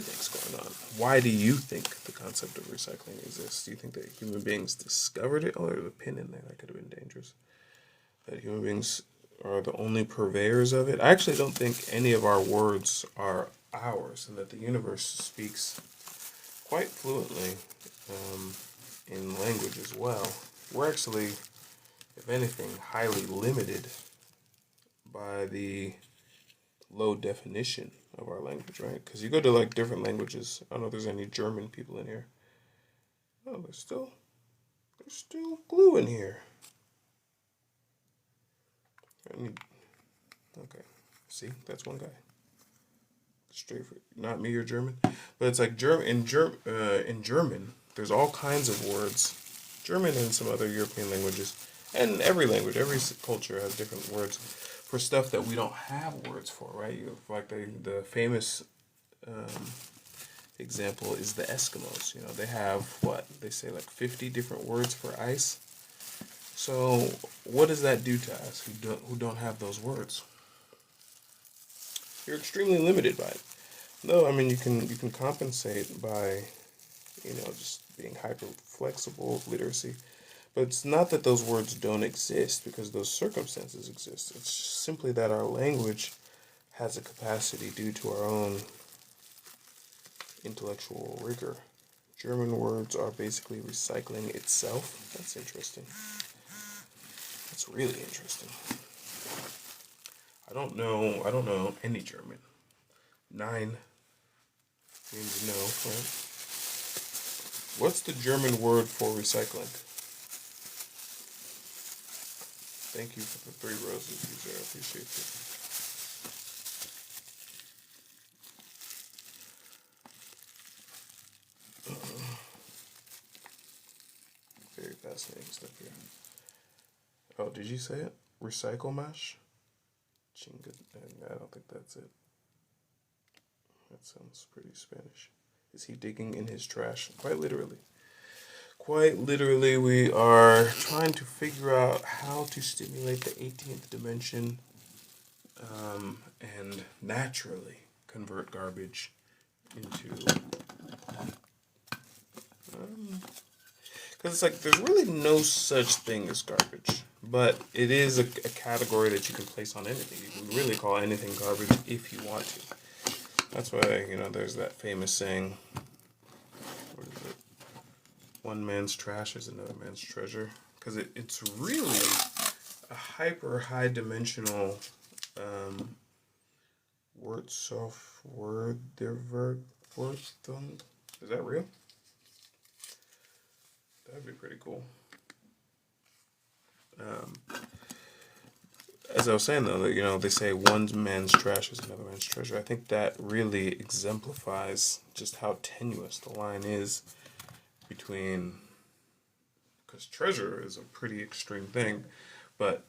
think's going on? Why do you think the concept of recycling exists? Do you think that human beings discovered it? Oh, there's a pin in there that could have been dangerous. That human beings are the only purveyors of it? I actually don't think any of our words are ours, and that the universe speaks quite fluently in language as well. We're actually, if anything, highly limited by the low definition of our language, right? Because you go to like different languages. I don't know if there's any German people in here. Oh, there's still glue in here. Okay, see, that's one guy. Straight for not me, you're German, but it's like in German. There's all kinds of words, German and some other European languages, and every language, every culture has different words for stuff that we don't have words for, right? Like the famous example is the Eskimos. They have they say like 50 different words for ice. So what does that do to us who don't have those words? You're extremely limited by it. No, I mean you can compensate by just being hyper flexible literacy. But it's not that those words don't exist because those circumstances exist. It's simply that our language has a capacity due to our own intellectual rigor. German words are basically recycling itself. That's interesting. That's really interesting. I don't know any German. 9 means no, right? What's the German word for recycling? Thank you for the 3 roses, user. I appreciate it. Very fascinating stuff here. Oh, did you say it? Recycle mash? Chinga. I don't think that's it. That sounds pretty Spanish. Is he digging in his trash? Quite literally. Quite literally, we are trying to figure out how to stimulate the 18th dimension and naturally convert garbage into... Because it's like there's really no such thing as garbage, but it is a category that you can place on anything. You can really call anything garbage if you want to. That's why, there's that famous saying, what is it? One man's trash is another man's treasure. Because it's really a hyper high dimensional word der word thing. Is that real? That'd be pretty cool. As I was saying though, they say one man's trash is another man's treasure. I think that really exemplifies just how tenuous the line is between, because treasure is a pretty extreme thing, but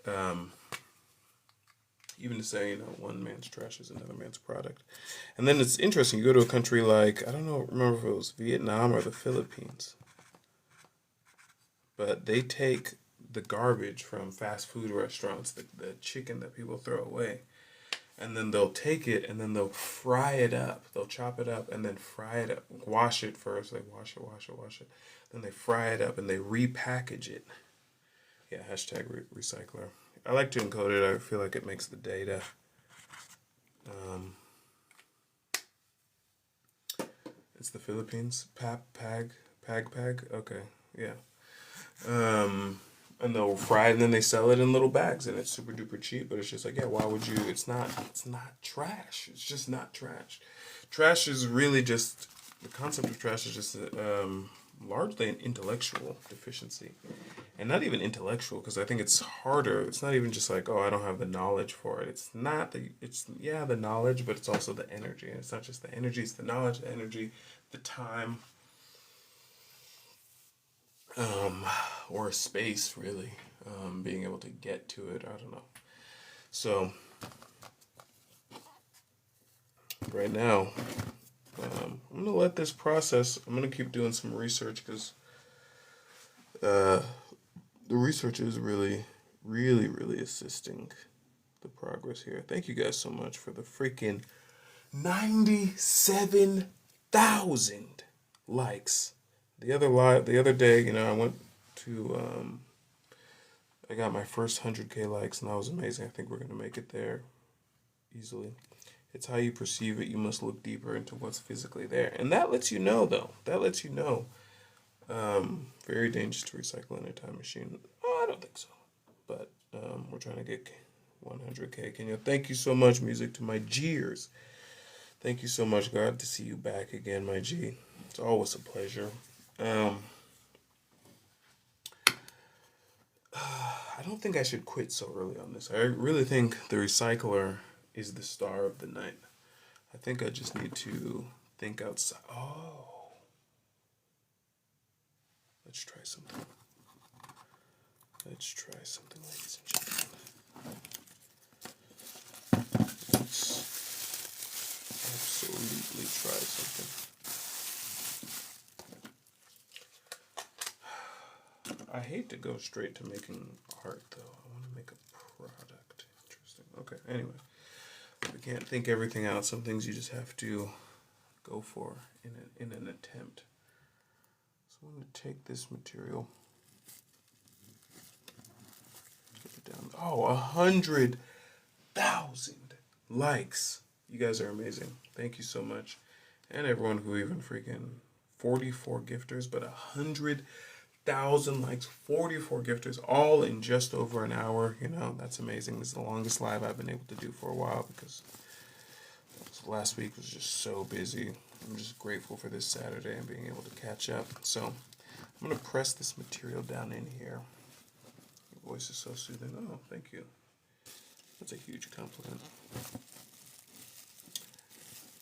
even to say, one man's trash is another man's product. And then it's interesting, you go to a country like, I don't know, remember if it was Vietnam or the Philippines, but they take the garbage from fast food restaurants, the chicken that people throw away, and then they'll take it and then they'll fry it up. They'll chop it up and then fry it up. Wash it first. They wash it. Then they fry it up and they repackage it. Yeah, hashtag recycler. I like to encode it. I feel like it makes the data. It's the Philippines. Pag. Okay, yeah. And they'll fry it and then they sell it in little bags and it's super duper cheap, but it's just like, yeah, why would you? It's not trash. It's just not trash. Trash is really just, the concept of trash is just largely an intellectual deficiency. And not even intellectual, because I think it's harder. It's not even just like, oh, I don't have the knowledge for it. It's not the knowledge, but it's also the energy. And it's not just the energy, it's the knowledge, the energy, the time, or a space, really, being able to get to it. I don't know. So right now, I'm gonna let this process. I'm gonna keep doing some research because the research is really, really, really assisting the progress here. Thank you guys so much for the freaking 97,000 likes. The other day, I went to I got my first 100K likes, and that was amazing. I think we're gonna make it there easily. It's how you perceive it. You must look deeper into what's physically there, and that lets you know, though. That lets you know. Very dangerous to recycle in a time machine. Oh, I don't think so. But we're trying to get 100K. Kenya, thank you so much, music to my Gers. Thank you so much, God, to see you back again, my G. It's always a pleasure. I don't think I should quit so early on this. I really think the recycler is the star of the night. I think I just need to think outside. Oh. Let's try something. Ladies and gentlemen. Let's absolutely try something. I hate to go straight to making art, though. I want to make a product. Interesting. Okay, anyway. We can't think everything out. Some things you just have to go for in an attempt. So I'm going to take this material. Take it down. Oh, 100,000 likes. You guys are amazing. Thank you so much. And everyone who even freaking 44 gifters, but 100,000 likes, 44 gifters, all in just over an hour. That's amazing. This is the longest live I've been able to do for a while because last week was just so busy. I'm just grateful for this Saturday and being able to catch up. So I'm going to press this material down in here. Your voice is so soothing. Oh, thank you. That's a huge compliment.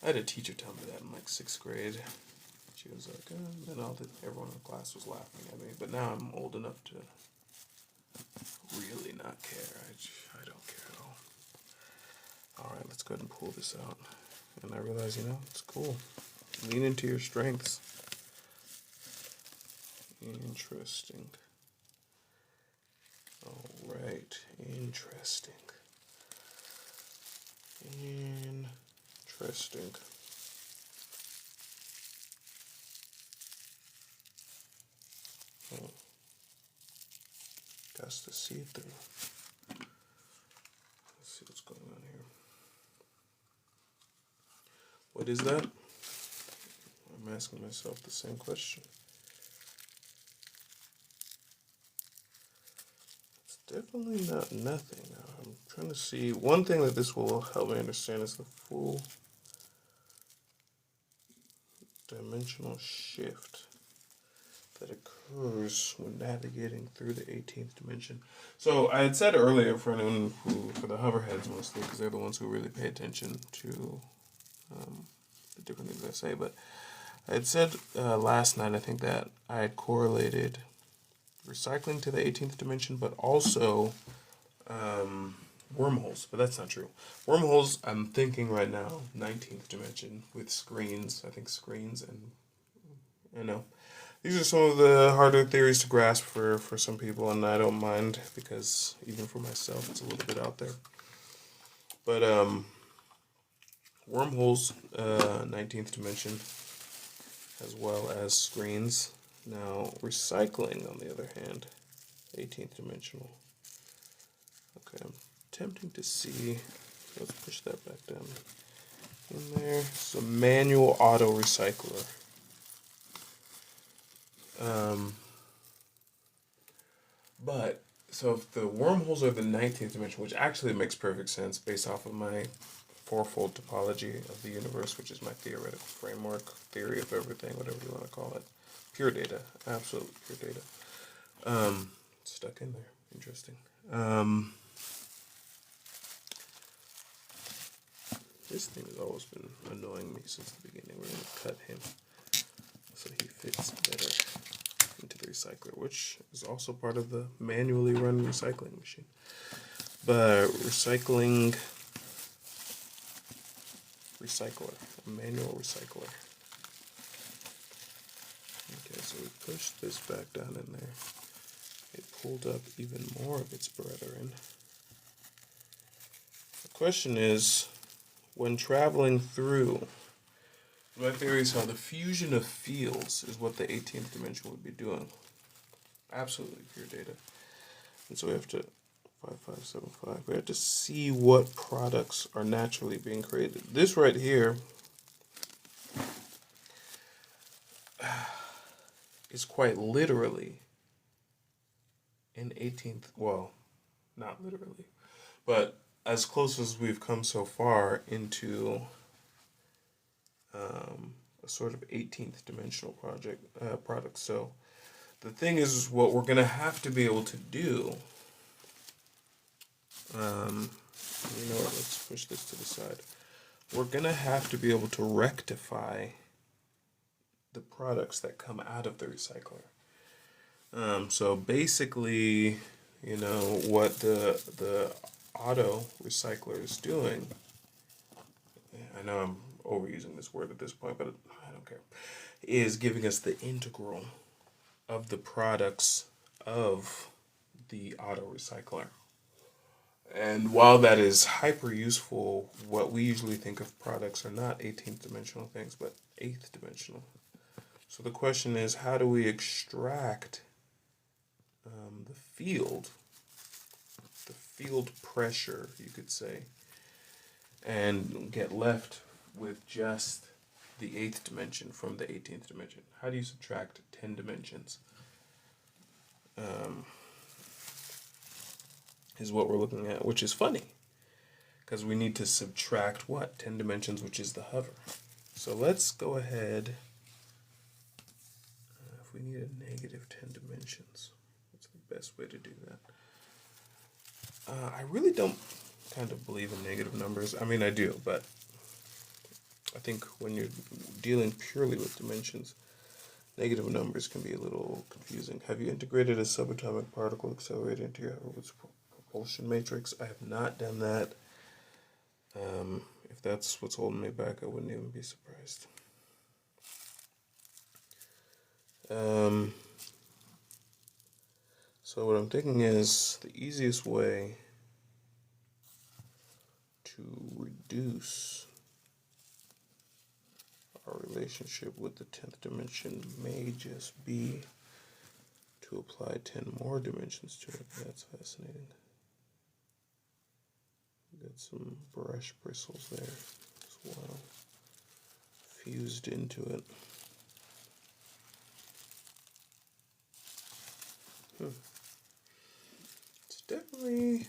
I had a teacher tell me that in like 6th grade. She was like, and then everyone in the class was laughing at me. But now I'm old enough to really not care. I don't care at all. All right, let's go ahead and pull this out. And I realize, it's cool. Lean into your strengths. Interesting. All right, interesting. Oh. has to see it through. Let's see what's going on here. What is that? I'm asking myself the same question. It's definitely not nothing. I'm trying to see. One thing that this will help me understand is the full dimensional shift that occurs when navigating through the 18th dimension. So I had said earlier, for anyone for the hoverheads mostly, because they're the ones who really pay attention to the different things I say, but I had said last night, I think, that I had correlated recycling to the 18th dimension, but also wormholes, but that's not true. Wormholes, I'm thinking right now, 19th dimension with screens. I think screens, and I know these are some of the harder theories to grasp for some people, and I don't mind, because even for myself, it's a little bit out there. But wormholes, 19th dimension, as well as screens. Now, recycling, on the other hand, 18th dimensional. Okay, I'm attempting to see. Let's push that back down in there. It's a manual auto recycler. But so if the wormholes are the 19th dimension, which actually makes perfect sense based off of my fourfold topology of the universe, which is my theoretical framework, theory of everything, whatever you want to call it. Pure data, absolute pure data. Stuck in there. Interesting. This thing has always been annoying me since the beginning. We're going to cut him so he fits better into the recycler, which is also part of the manually run recycling machine. But recycler, a manual recycler. Okay, so we pushed this back down in there. It pulled up even more of its brethren. The question is, when traveling through, my theory is how the fusion of fields is what the 18th dimension would be doing. Absolutely pure data. And so we have to, 5575, we have to see what products are naturally being created. This right here is quite literally an 18th, well, not literally, but as close as we've come so far into a sort of 18th dimensional product. So the thing is, what we're going to have to be able to do, you know what, let's push this to the side. We're going to have to be able to rectify the products that come out of the recycler. So basically, you know, what the auto recycler is doing, I know I'm overusing this word at this point, but I don't care, is giving us the integral of the products of the auto recycler. And while that is hyper useful, what we usually think of products are not 18th dimensional things, but 8th dimensional. So the question is, how do we extract the field pressure, you could say, and get left with just the 8th dimension from the 18th dimension? How do you subtract 10 dimensions? Is what we're looking at, which is funny, because we need to subtract what? 10 dimensions, which is the hover. So let's go ahead. If we need a negative 10 dimensions, what's the best way to do that? I really don't kind of believe in negative numbers. I mean, I do, but I think when you're dealing purely with dimensions, negative numbers can be a little confusing. Have you integrated a subatomic particle accelerator into your hoverboard's propulsion matrix? I have not done that. If that's what's holding me back, I wouldn't even be surprised. So what I'm thinking is the easiest way to reduce our relationship with the 10th dimension may just be to apply 10 more dimensions to it. That's fascinating. Got some brush bristles there as well, fused into it. It's definitely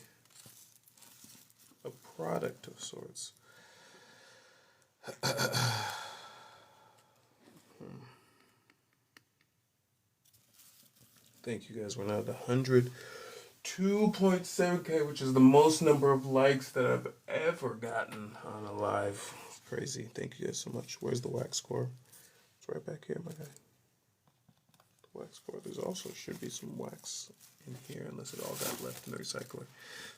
a product of sorts. Thank you guys. We're now at 102.7K, which is the most number of likes that I've ever gotten on a live. It's crazy. Thank you guys so much. Where's the wax score? It's right back here, my guy. The wax score. There's also should be some wax in here, unless it all got left in the recycler.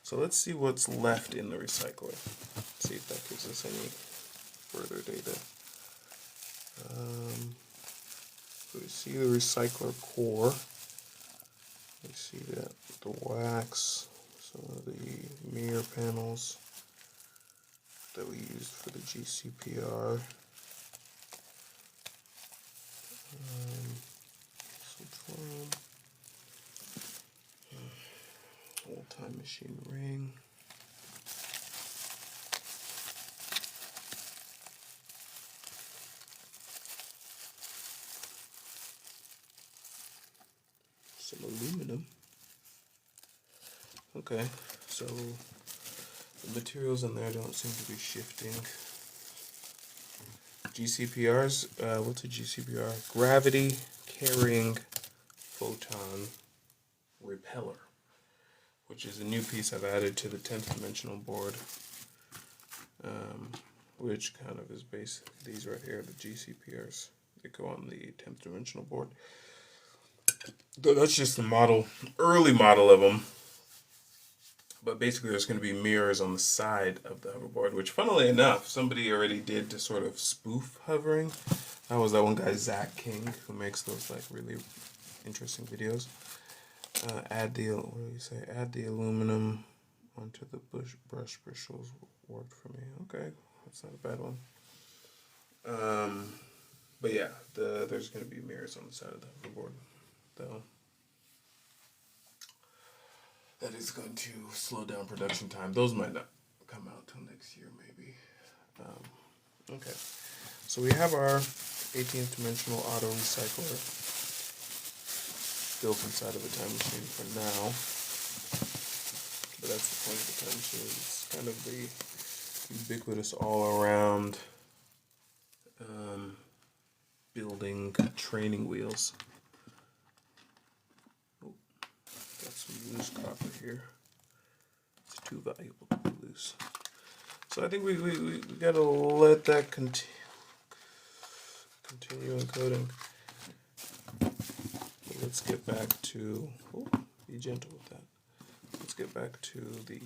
So let's see what's left in the recycler. See if that gives us any further data. So we see the recycler core. We see that the wax, some of the mirror panels that we used for the GCPR. Some foam. Old time machine ring. Some aluminum. Okay, so the materials in there don't seem to be shifting. GCPRs, what's a GCPR? Gravity carrying photon repeller, which is a new piece I've added to the 10th dimensional board, which kind of is based, these right here, the GCPRs that go on the 10th dimensional board. That's just the model, early model of them. But basically there's going to be mirrors on the side of the hoverboard, which funnily enough, somebody already did to sort of spoof hovering. That was that one guy, Zach King, who makes those like really interesting videos. Add the aluminum onto the brush bristles worked for me. Okay, that's not a bad one. But yeah, there's going to be mirrors on the side of the hoverboard, though. That is going to slow down production time. Those might not come out till next year, maybe. Okay, so we have our 18th dimensional auto recycler built inside of a time machine for now. But that's the point of the time machine. It's kind of the ubiquitous all-around building training wheels. Got some loose copper here. It's too valuable to be loose. So I think we gotta let that continue encoding. But let's get back to, be gentle with that. Let's get back to the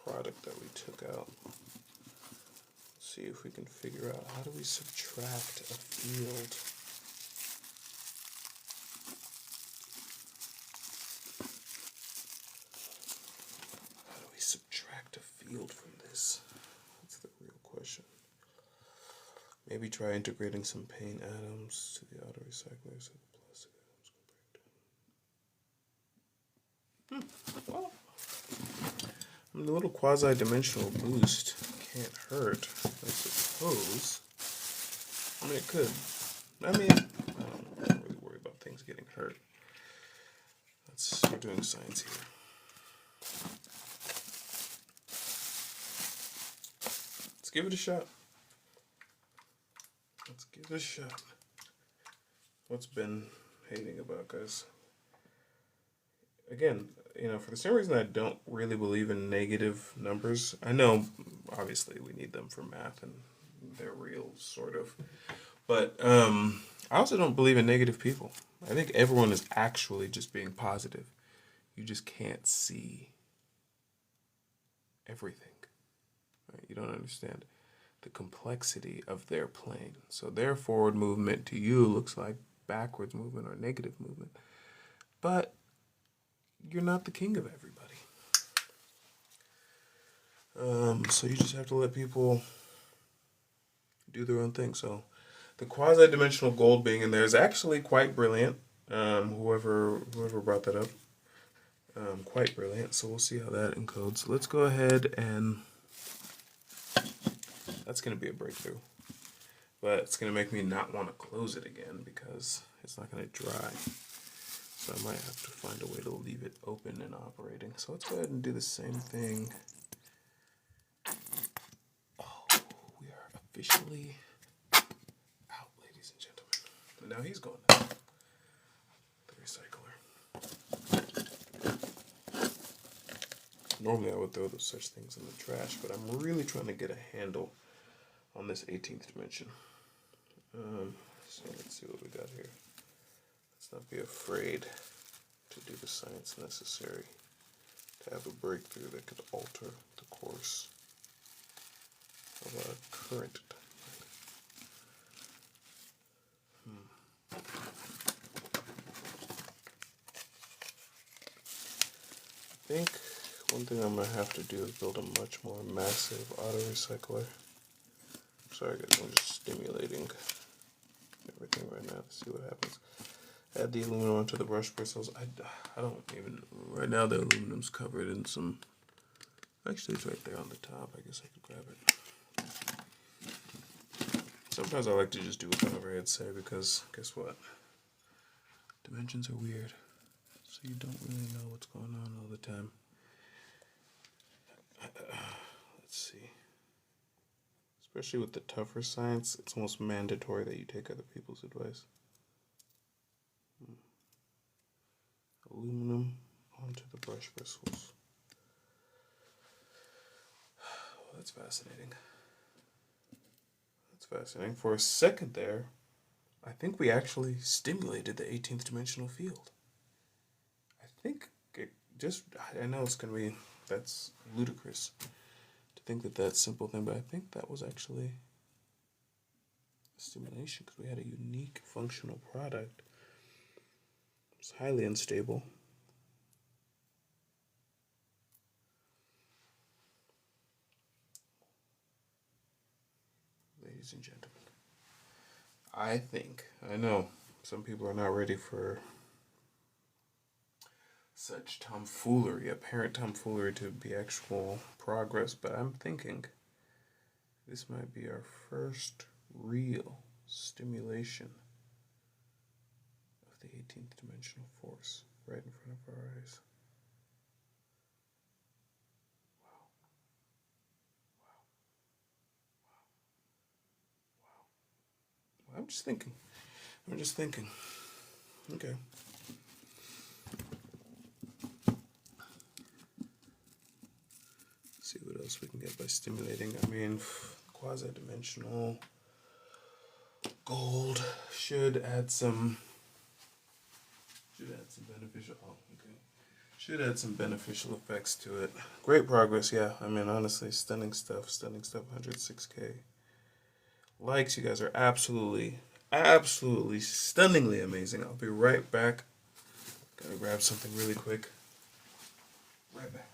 product that we took out. Let's see if we can figure out how do we subtract a field. Subtract a field from this? That's the real question. Maybe try integrating some paint atoms to the auto recycler so the plastic atoms can break down. Well, I mean, a little quasi-dimensional boost can't hurt, I suppose. I mean, it could. I don't really worry about things getting hurt. We're doing science here. Give it a shot. Let's give it a shot. What's Ben hating about, guys? Again, for the same reason I don't really believe in negative numbers. I know, obviously, we need them for math, and they're real, sort of. But I also don't believe in negative people. I think everyone is actually just being positive. You just can't see everything. You don't understand the complexity of their plane. So their forward movement to you looks like backwards movement or negative movement. But you're not the king of everybody. So you just have to let people do their own thing. So the quasi-dimensional gold being in there is actually quite brilliant. Whoever brought that up, quite brilliant. So we'll see how that encodes. So let's go ahead and that's gonna be a breakthrough, but it's gonna make me not want to close it again because it's not gonna dry. So I might have to find a way to leave it open and operating. So let's go ahead and do the same thing. Oh, we are officially out, ladies and gentlemen. And now he's going to the recycler. Normally I would throw those such things in the trash, but I'm really trying to get a handle on this 18th dimension. So let's see what we got here. Let's not be afraid to do the science necessary to have a breakthrough that could alter the course of our current timeline. I think one thing I'm going to have to do is build a much more massive auto recycler. Sorry guys, I'm just stimulating everything right now to see what happens. Add the aluminum onto the brush bristles. I don't even, right now the aluminum's covered in some, actually it's right there on the top. I guess I could grab it. Sometimes I like to just do what the overheads say because guess what? Dimensions are weird. So you don't really know what's going on all the time. Let's see. Especially with the tougher science, it's almost mandatory that you take other people's advice. Aluminum onto the brush bristles. Well, that's fascinating. That's fascinating. For a second there, I think we actually stimulated the 18th dimensional field. I think it just, I know it's going to be, that's ludicrous to think that that's a simple thing, but I think that was actually a stimulation because we had a unique functional product. It's highly unstable. Ladies and gentlemen, I know some people are not ready for such tomfoolery, apparent tomfoolery to be actual progress, but I'm thinking this might be our first real stimulation of the 18th dimensional force right in front of our eyes. Wow. I'm just thinking. Okay. See what else we can get by stimulating. I mean, quasi-dimensional gold should add some beneficial. Oh, okay. Should add some beneficial effects to it. Great progress, yeah. I mean, honestly, stunning stuff. 106K likes. You guys are absolutely stunningly amazing. I'll be right back. Gotta grab something really quick. Right back.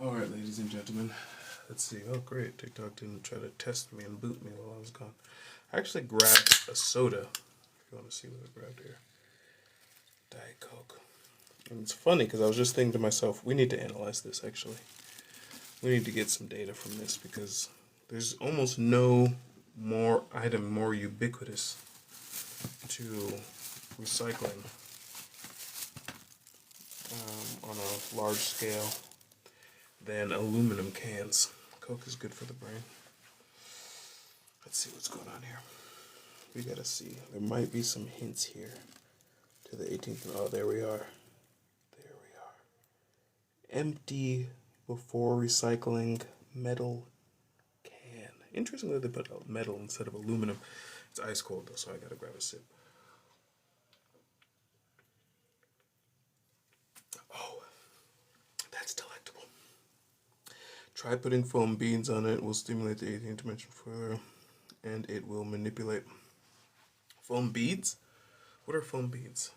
Alright, ladies and gentlemen, let's see. Oh, great. TikTok didn't try to test me and boot me while I was gone. I actually grabbed a soda. If you want to see what I grabbed here. Diet Coke. And it's funny because I was just thinking to myself, we need to analyze this actually. We need to get some data from this because there's almost no more item more ubiquitous to recycling on a large scale than aluminum cans. Coke is good for the brain. Let's see what's going on here. We gotta see. There might be some hints here to the 18th. Oh, there we are. There we are. Empty before recycling metal can. Interesting that they put metal instead of aluminum. It's ice cold though, so I gotta grab a sip. Oh, that's delectable. Try putting foam beads on it. Will stimulate the 18th dimension further, and it will manipulate. Foam beads? What are foam beads?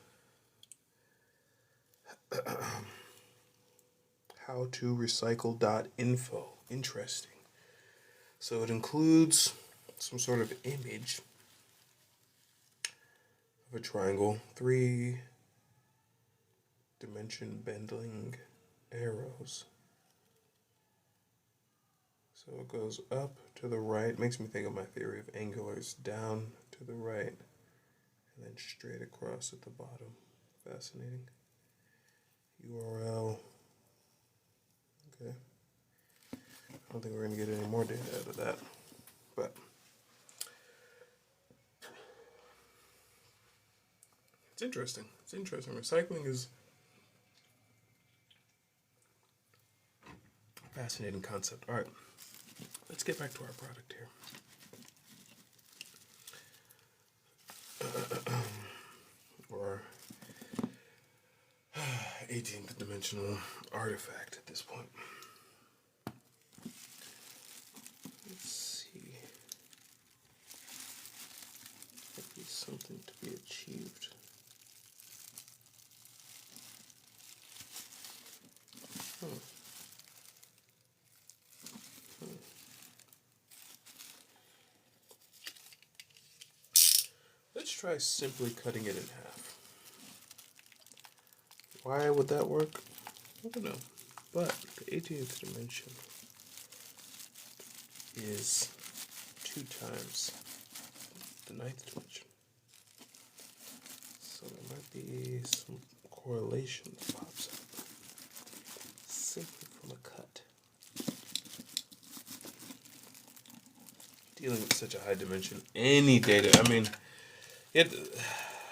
Howtorecycle.info. Interesting. So it includes some sort of image of a triangle, 3-dimension bending arrows. So it goes up to the right. Makes me think of my theory of angulars. Down to the right, and then straight across at the bottom. Fascinating. URL. Okay. I don't think we're going to get any more data out of that. But it's interesting. It's interesting. Recycling is a fascinating concept. All right. Let's get back to our product here. Or 18th dimensional artifact at this point. Let's see. Might be something to be achieved. Let's try simply cutting it in half. Why would that work? I don't know. But the 18th dimension is 2 times the 9th dimension. So there might be some correlation that pops up simply from a cut. Dealing with such a high dimension, any data, I mean,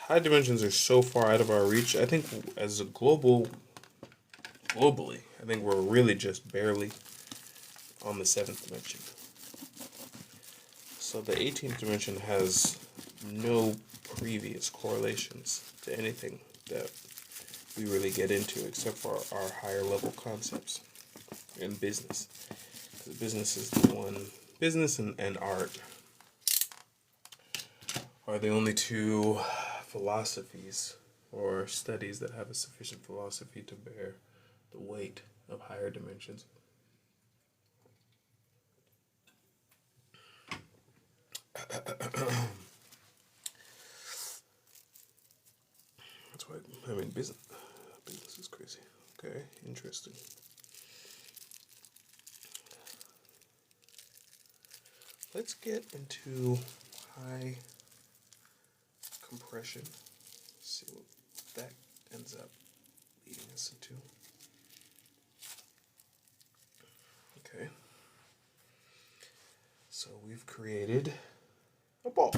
high dimensions are so far out of our reach. I think as a globally, I think we're really just barely on the 7th dimension. So the 18th dimension has no previous correlations to anything that we really get into except for our higher level concepts in business. Because business is the one, business and art are the only 2 philosophies or studies that have a sufficient philosophy to bear the weight of higher dimensions. That's why, I mean, business is crazy. Okay, interesting. Let's get into high compression. See what that ends up leading us into. Okay. So we've created a ball.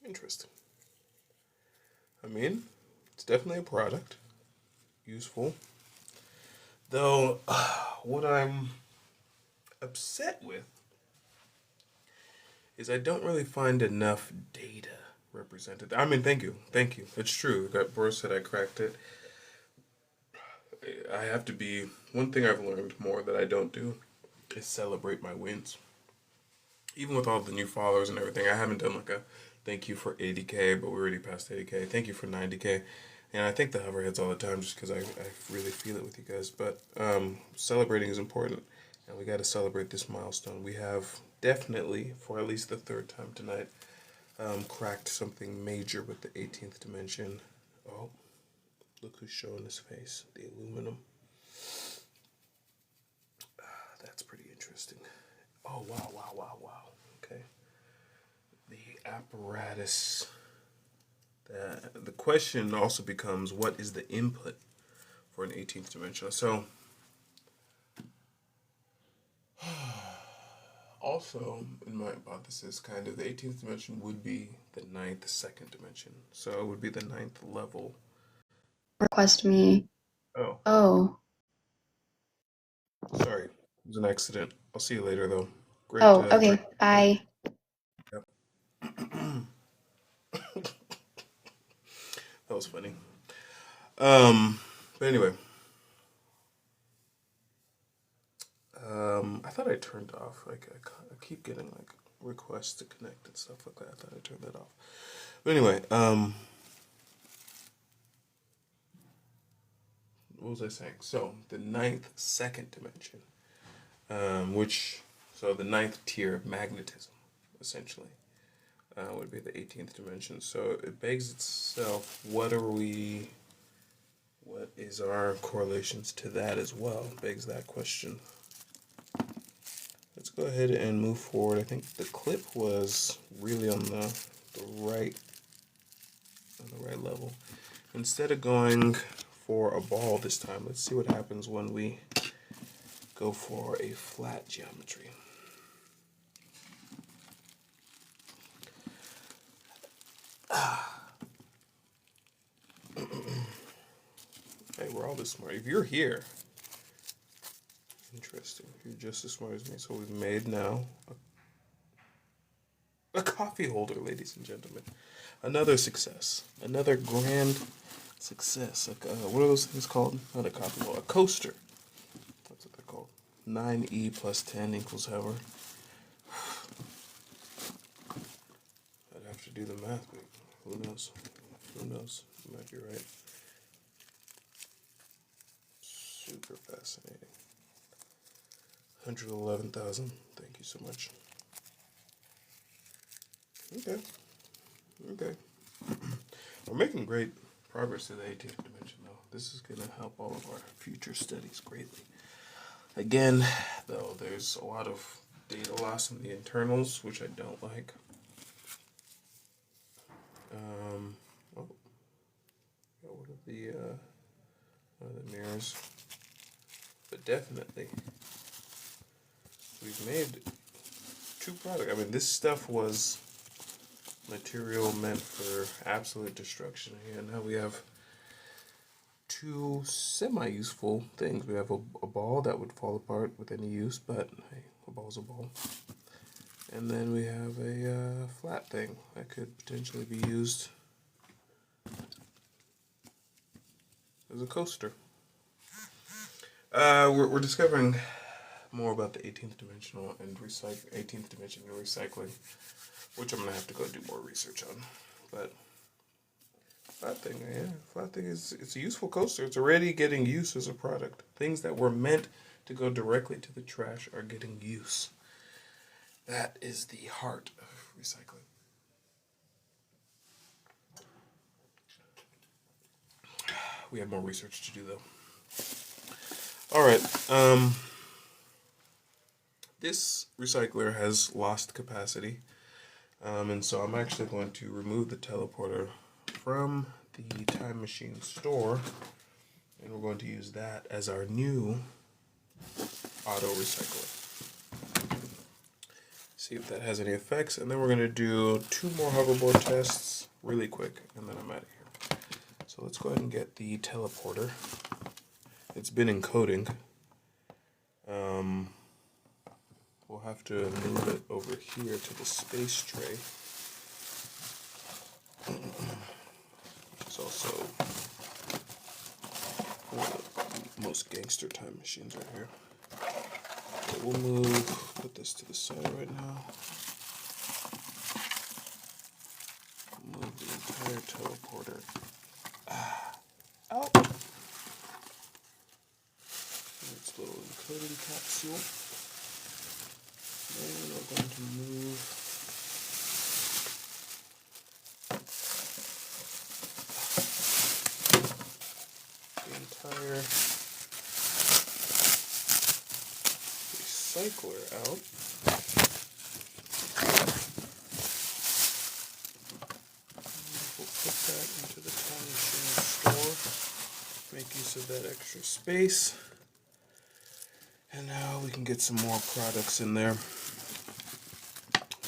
Interesting. I mean, it's definitely a product. Useful. Though, what I'm upset with is I don't really find enough data represented. I mean, thank you. It's true. Boris said I cracked it. I have to be, one thing I've learned more that I don't do is celebrate my wins. Even with all the new followers and everything, I haven't done like a thank you for 80K, but we're already past 80K. Thank you for 90K. And I think the hoverheads all the time just because I really feel it with you guys. But celebrating is important, and we got to celebrate this milestone. We have definitely, for at least the third time tonight, cracked something major with the 18th dimension. Oh, look who's showing his face. The aluminum. That's pretty interesting. Oh, wow, wow, wow, wow. Okay. The apparatus. The question also becomes, what is the input for an 18th dimension? So, also, in my hypothesis, kind of, the 18th dimension would be the ninth second dimension. So it would be the ninth level. Request me. Oh, Oh. sorry. It was an accident. I'll see you later, though. Great. Oh, okay. Bye. Yep. That was funny. But anyway. I thought I turned off. Like, I keep getting, like, requests to connect and stuff like that. I thought I turned that off. But anyway, what was I saying? So, the ninth second dimension, so the ninth tier of magnetism, essentially, would be the 18th dimension. So it begs itself, what is our correlations to that as well? It begs that question. Let's go ahead and move forward. I think the clip was really on the right level. Instead of going for a ball this time, let's see what happens when we go for a flat geometry. Hey, we're all this smart. If you're here, interesting. You're just as smart as me. So we've made now a coffee holder, ladies and gentlemen. Another success. Another grand success. Like, what are those things called? Not a coffee holder. A coaster. That's what they're called. 9e plus 10 equals however. I'd have to do the math, but who knows? Who knows? You might be right. Super fascinating. 111,000. Thank you so much. Okay. Okay. We're making great progress to the 18th dimension, though. This is going to help all of our future studies greatly. Again, though, there's a lot of data loss in the internals, which I don't like. One of the mirrors. But definitely, we've made two products. I mean, this stuff was material meant for absolute destruction. And now we have two semi-useful things. We have a ball that would fall apart with any use, but hey, a ball's a ball. And then we have a flat thing that could potentially be used as a coaster. We're discovering more about the 18th dimensional and 18th dimension and recycling, which I'm gonna have to go do more research on. But flat thing is it's a useful coaster. It's already getting use as a product. Things that were meant to go directly to the trash are getting use. That is the heart of recycling. We have more research to do, though. All right. This recycler has lost capacity, and so I'm actually going to remove the teleporter from the time machine store, and we're going to use that as our new auto recycler. See if that has any effects, and then we're going to do 2 more hoverboard tests really quick, and then I'm out of here. So let's go ahead and get the teleporter. It's been encoding. We'll have to move it over here to the space tray. It's also one of the most gangster time machines right here. Okay, we'll put this to the side right now. Move the entire teleporter. coating capsule. And we're going to move the entire recycler out. We'll put that into the time machine store. Make use of that extra space. And now we can get some more products in there.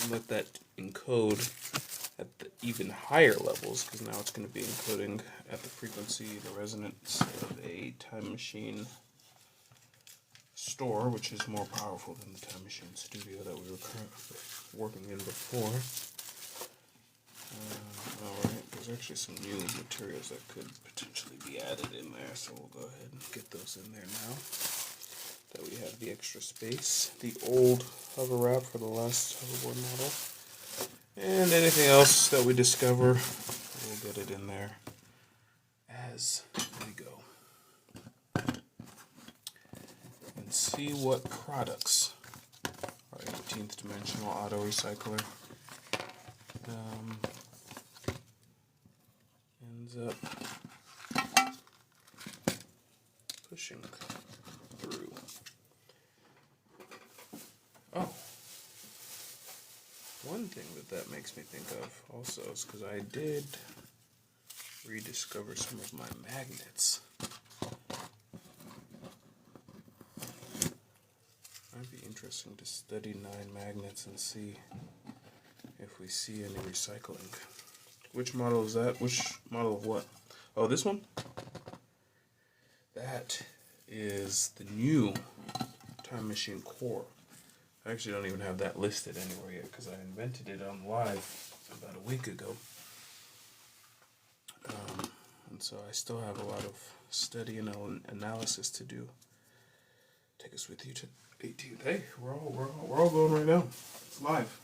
And let that encode at the even higher levels, because now it's going to be encoding at the frequency, the resonance of a time machine store, which is more powerful than the time machine studio that we were working in before. Alright, there's actually some new materials that could potentially be added in there, so we'll go ahead and get those in there now. That we have the extra space, the old hover wrap for the last hoverboard model, and anything else that we discover, we'll get it in there as we go. And see what products our 18th dimensional auto recycler ends up pushing through. Oh, one thing that makes me think of also is because I did rediscover some of my magnets. Might be interesting to study 9 magnets and see if we see any recycling. Which model is that? Which model of what? Oh, this one? That is the new Time Machine Core. I actually don't even have that listed anywhere yet because I invented it on live about a week ago. And so I still have a lot of study and analysis to do. Take us with you to 18th. Hey, we're all going right now. It's live.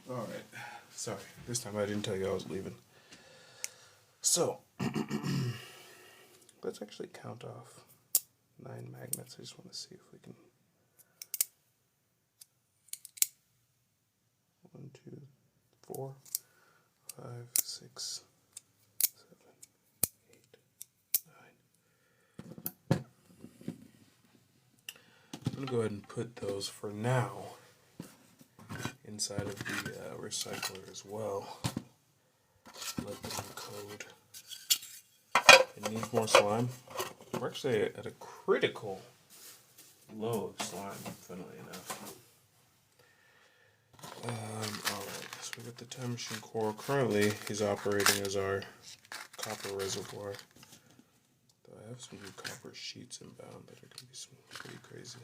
Alright, sorry, this time I didn't tell you I was leaving. So, let's actually count off 9 magnets. I just want to see if we can. 1, 2, 4, 5, 6, 7, 8, 9. I'm going to go ahead and put those for now inside of the recycler as well. Let them encode. It needs more slime. We're actually at a critical low of slime, funnily enough. Alright, so we got the Time Machine Core. Currently, he's operating as our copper reservoir. Though I have some new copper sheets inbound that are going to be pretty crazy.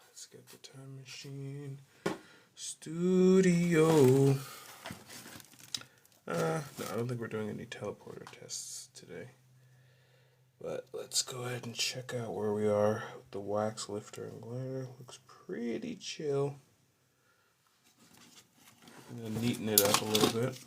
Let's get the Time Machine Studio. No, I don't think we're doing any teleporter tests today. But let's go ahead and check out where we are with the wax lifter and glider. Looks pretty chill. I'm going to neaten it up a little bit.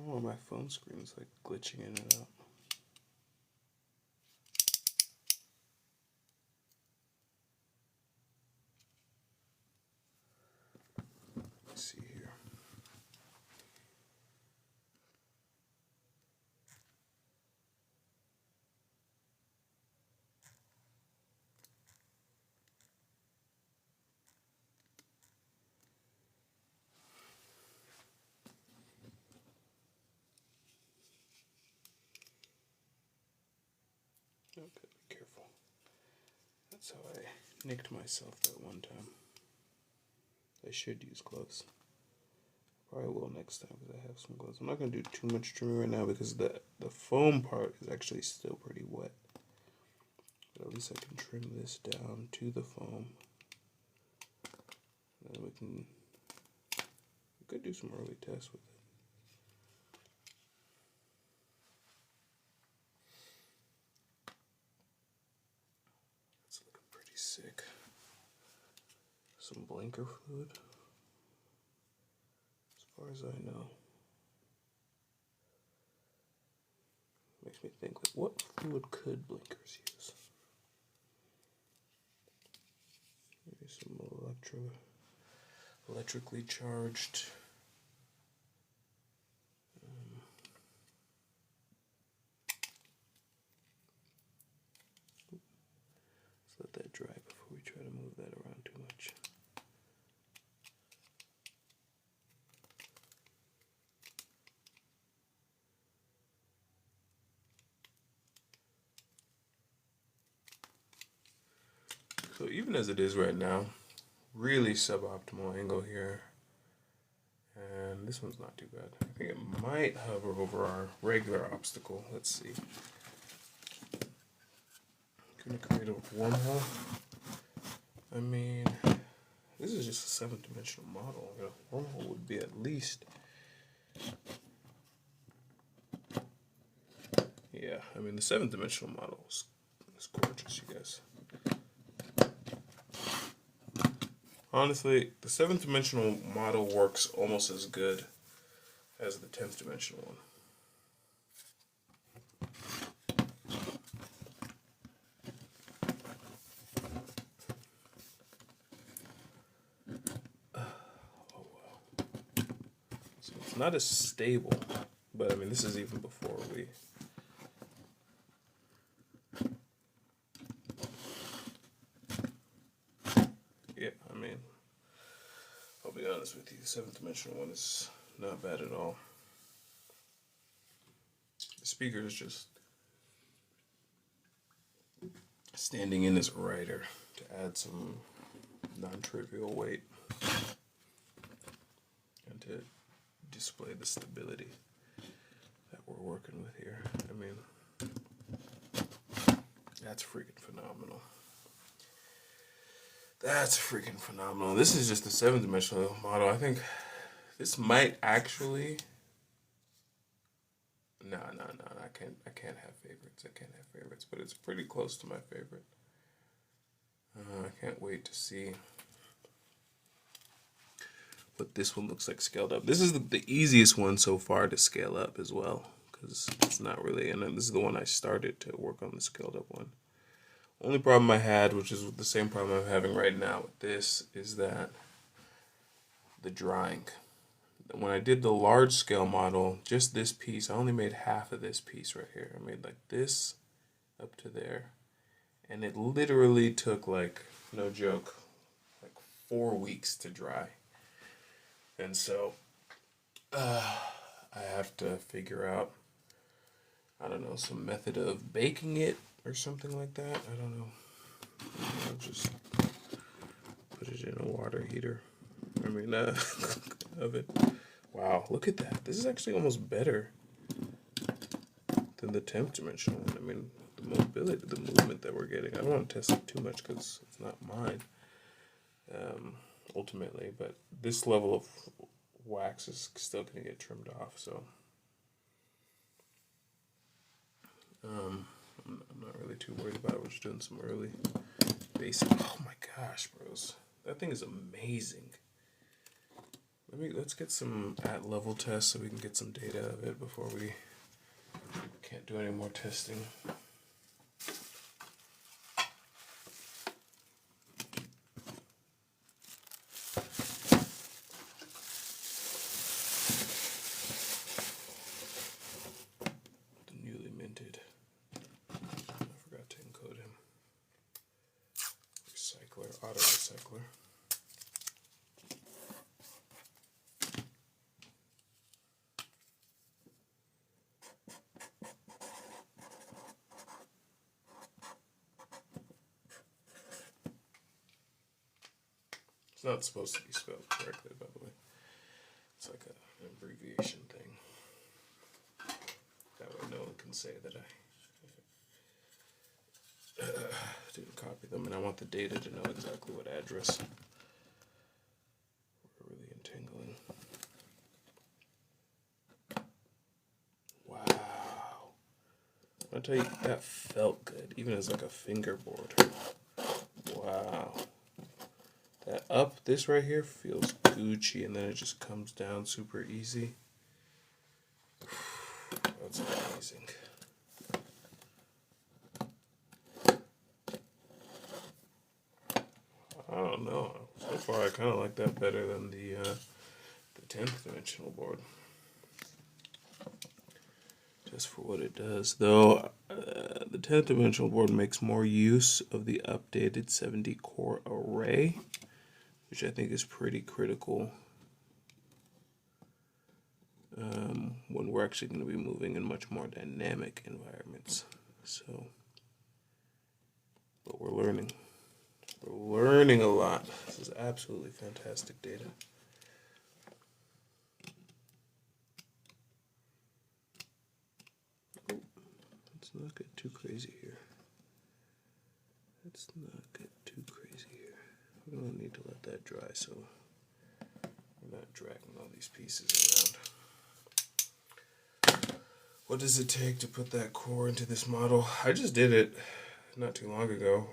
Oh, my phone screen is like glitching in and out. Let's see here. Okay, be careful. That's how I nicked myself that one time. I should use gloves. Probably will next time because I have some gloves. I'm not going to do too much trimming right now because the foam part is actually still pretty wet. But at least I can trim this down to the foam. And then we could do some early tests with it. It's looking pretty sick. Some blinker fluid. As far as I know. Makes me think, like, what fluid could blinkers use? Maybe some electrically charged. Let's let that dry before we try to move that around too much. So even as it is right now, really suboptimal angle here. And this one's not too bad. I think it might hover over our regular obstacle. Let's see. Gonna create a wormhole. I mean, this is just a 7th dimensional model. A wormhole would be at least. Yeah, I mean, the 7th dimensional model is gorgeous, you guys. Honestly, the 7th dimensional model works almost as good as the 10th dimensional one. Oh wow. So it's not as stable, but I mean, this is even before we. Yeah, I mean, I'll be honest with you, the 7th dimensional one is not bad at all. The speaker is just standing in as a writer to add some non-trivial weight and to display the stability that we're working with here. I mean, that's freaking phenomenal. That's freaking phenomenal. This is just the 7th dimensional model. I think this might actually. No. I can't have favorites. I can't have favorites, but it's pretty close to my favorite. I can't wait to see what this one looks like scaled up. This is the easiest one so far to scale up as well, because it's not really. And this is the one I started to work on, the scaled up one. Only problem I had, which is the same problem I'm having right now with this, is that the drying. When I did the large scale model, just this piece, I only made half of this piece right here. I made like this up to there. And it literally took, like, no joke, like 4 weeks to dry. And so I have to figure out, I don't know, some method of baking it or something like that. I don't know. I'll just put it in a water heater. I mean, oven. Wow, look at that. This is actually almost better than the 10th dimensional one. I mean, the mobility, the movement that we're getting. I don't want to test it too much because it's not mine, ultimately. But this level of wax is still going to get trimmed off, so I'm not really too worried about it. We're just doing some early basic. Oh my gosh, bros. That thing is amazing. Let's get some at level tests so we can get some data of it before we can't do any more testing. The newly minted. I forgot to encode him. Recycler, auto recycler. It's not supposed to be spelled correctly, by the way. It's like an abbreviation thing. That way no one can say that I didn't copy them, and I want the data to know exactly what address we're really entangling. Wow. I'll tell you, that felt good, even as like a fingerboard. Wow. That up, this right here feels Gucci, and then it just comes down super easy. That's amazing. I don't know. So far, I kind of like that better than the 10th dimensional board. Just for what it does. Though, the 10th dimensional board makes more use of the updated 70 core array, which I think is pretty critical when we're actually going to be moving in much more dynamic environments. So, but we're learning. We're learning a lot. This is absolutely fantastic data. Oh, let's not get too crazy here. Let's not get too crazy here. We don't need to let that dry, so we're not dragging all these pieces around. What does it take to put that core into this model? I just did it not too long ago,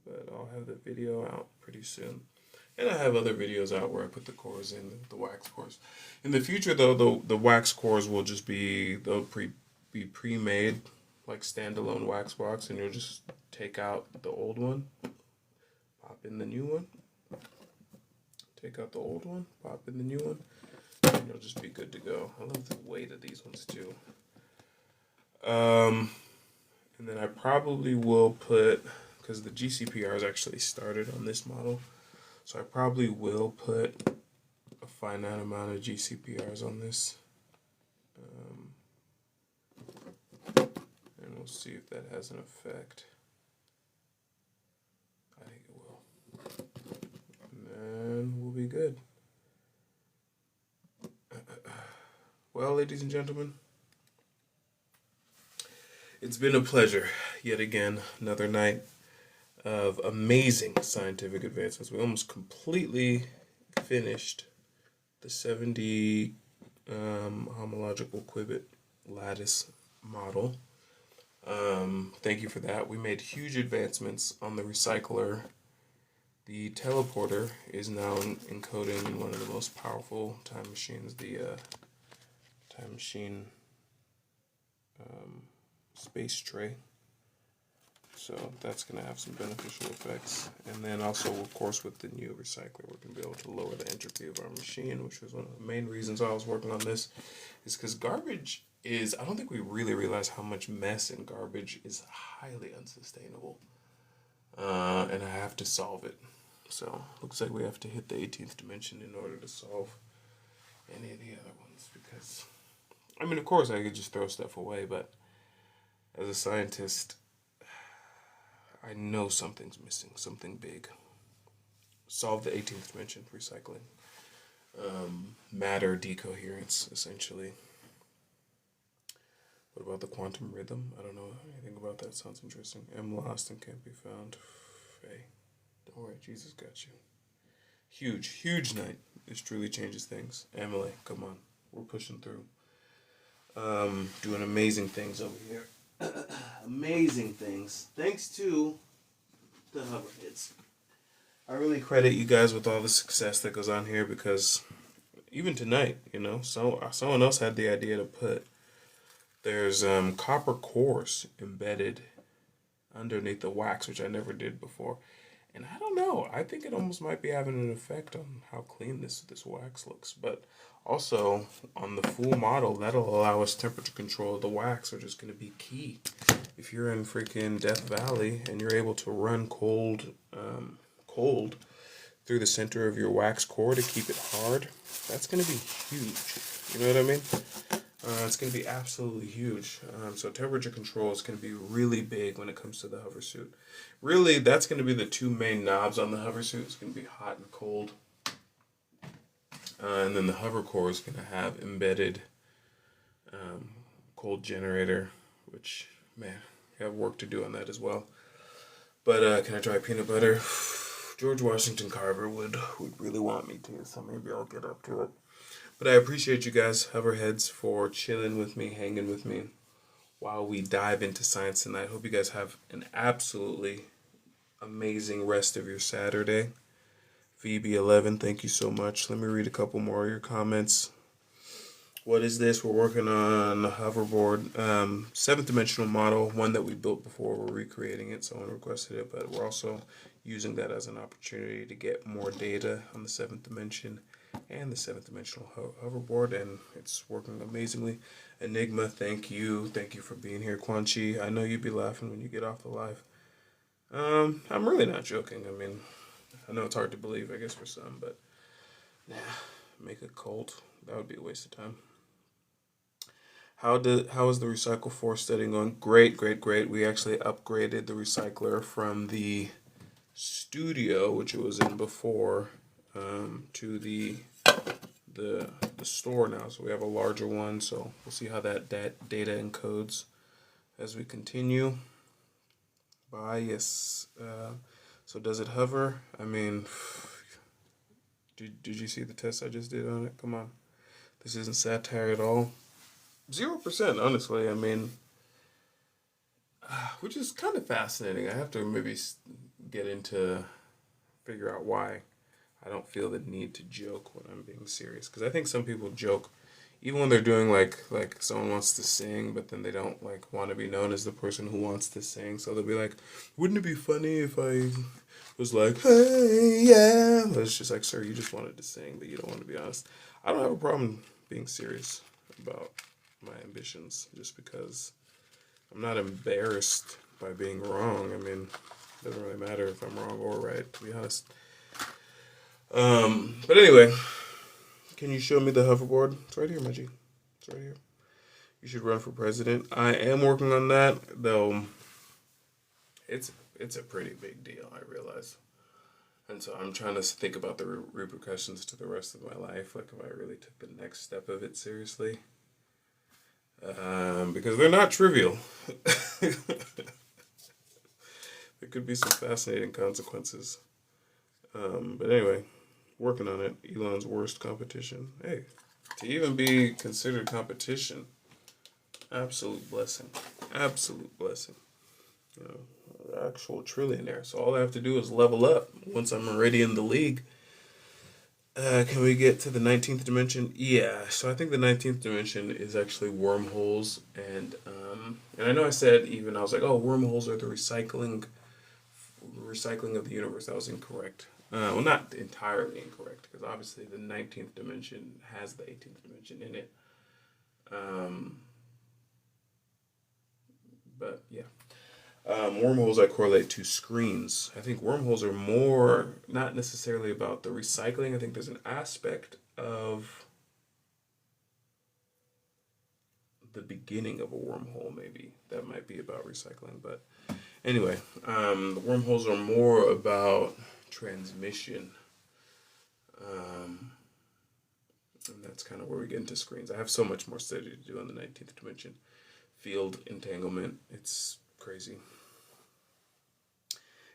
but I'll have the video out pretty soon. And I have other videos out where I put the cores in, the wax cores. In the future, though, the wax cores will just be, they'll be pre-made, like standalone wax box, and you'll just take out the old one, pop in the new one, take out the old one, pop in the new one, and you'll just be good to go. I love the weight of these ones too. And then I probably will put, because the GCPRs actually started on this model, so I probably will put a finite amount of GCPRs on this. And we'll see if that has an effect. I think it will. And then we'll be good. Well, ladies and gentlemen, it's been a pleasure yet again. Another night of amazing scientific advancements. We almost completely finished the 70 homological qubit lattice model. Thank you for that. We made huge advancements on the recycler. The teleporter is now encoding in one of the most powerful time machines, the time machine space tray. So that's going to have some beneficial effects. And then also, of course, with the new recycler, we're going to be able to lower the entropy of our machine, which was one of the main reasons I was working on this, is because garbage is, I don't think we really realize how much mess in garbage is highly unsustainable. And I have to solve it. So looks like we have to hit the 18th dimension in order to solve any of the other ones, because, I mean, of course I could just throw stuff away, but as a scientist, I know something's missing, something big. Solve the 18th dimension, recycling. Matter decoherence, essentially. What about the quantum rhythm? I don't know anything about that. Sounds interesting. Am lost and can't be found. Faye, don't worry, Jesus got you. Huge, huge night. This truly changes things. Emily, come on. We're pushing through. Doing amazing things over here. Amazing things. Thanks to the hoverheads. I really credit you guys with all the success that goes on here, because even tonight, you know, someone else had the idea to put, there's copper cores embedded underneath the wax, which I never did before. And I don't know, I think it almost might be having an effect on how clean this wax looks. But also, on the full model, that'll allow us temperature control of the wax, which is going to be key. If you're in freaking Death Valley and you're able to run cold through the center of your wax core to keep it hard, that's going to be huge. You know what I mean? It's going to be absolutely huge. So temperature control is going to be really big when it comes to the hover suit. Really, that's going to be the two main knobs on the hover suit. It's going to be hot and cold. And then the hover core is going to have embedded cold generator, which, man, I have work to do on that as well. But can I try peanut butter? George Washington Carver would really want me to, so maybe I'll get up to it. But I appreciate you guys, hoverheads, for chilling with me, hanging with me while we dive into science tonight. Hope you guys have an absolutely amazing rest of your Saturday. VB11, thank you so much. Let me read a couple more of your comments. What is this? We're working on a hoverboard, seventh dimensional model, one that we built before. We're recreating it, someone requested it, but we're also using that as an opportunity to get more data on the seventh dimension and the seventh dimensional hoverboard, and it's working amazingly. Enigma, thank you for being here. Quan Chi, I know you'd be laughing when you get off the live. I'm really not joking. I mean, I know it's hard to believe, I guess, for some, but nah, make a cult, that would be a waste of time. How is the Recycle 4 study going? Great. We actually upgraded the recycler from the studio, which it was in before, to the store now. So we have a larger one. So we'll see how that data encodes as we continue. Yes. So does it hover? I mean, did you see the test I just did on it? Come on, this isn't satire at all. 0%, honestly. I mean, which is kind of fascinating. I have to maybe figure out why I don't feel the need to joke when I'm being serious. Because I think some people joke, even when they're doing like someone wants to sing, but then they don't like want to be known as the person who wants to sing. So they'll be like, "Wouldn't it be funny if I was like, hey, yeah?" But it's just like, sir, you just wanted to sing, but you don't want to be honest. I don't have a problem being serious about my ambitions, just because I'm not embarrassed by being wrong. I mean, it doesn't really matter if I'm wrong or right, to be honest. But anyway, can you show me the hoverboard? It's right here, my G. It's right here. You should run for president. I am working on that, though. It's a pretty big deal, I realize. And so I'm trying to think about the repercussions to the rest of my life, like if I really took the next step of it seriously. Because they're not trivial. There could be some fascinating consequences. But anyway, working on it. Elon's worst competition. Hey, to even be considered competition, absolute blessing. Absolute blessing. You know, actual trillionaire. So all I have to do is level up once I'm already in the league. Can we get to the 19th dimension? Yeah, so I think the 19th dimension is actually wormholes, and I know I said I was like, oh, wormholes are the recycling of the universe. That was incorrect. Well, not entirely incorrect, because obviously the 19th dimension has the 18th dimension in it. But yeah. Wormholes I correlate to screens. I think wormholes are more not necessarily about the recycling. I think there's an aspect of the beginning of a wormhole maybe that might be about recycling. But anyway, the wormholes are more about transmission. And that's kind of where we get into screens. I have so much more study to do on the 19th dimension. Field entanglement. It's crazy.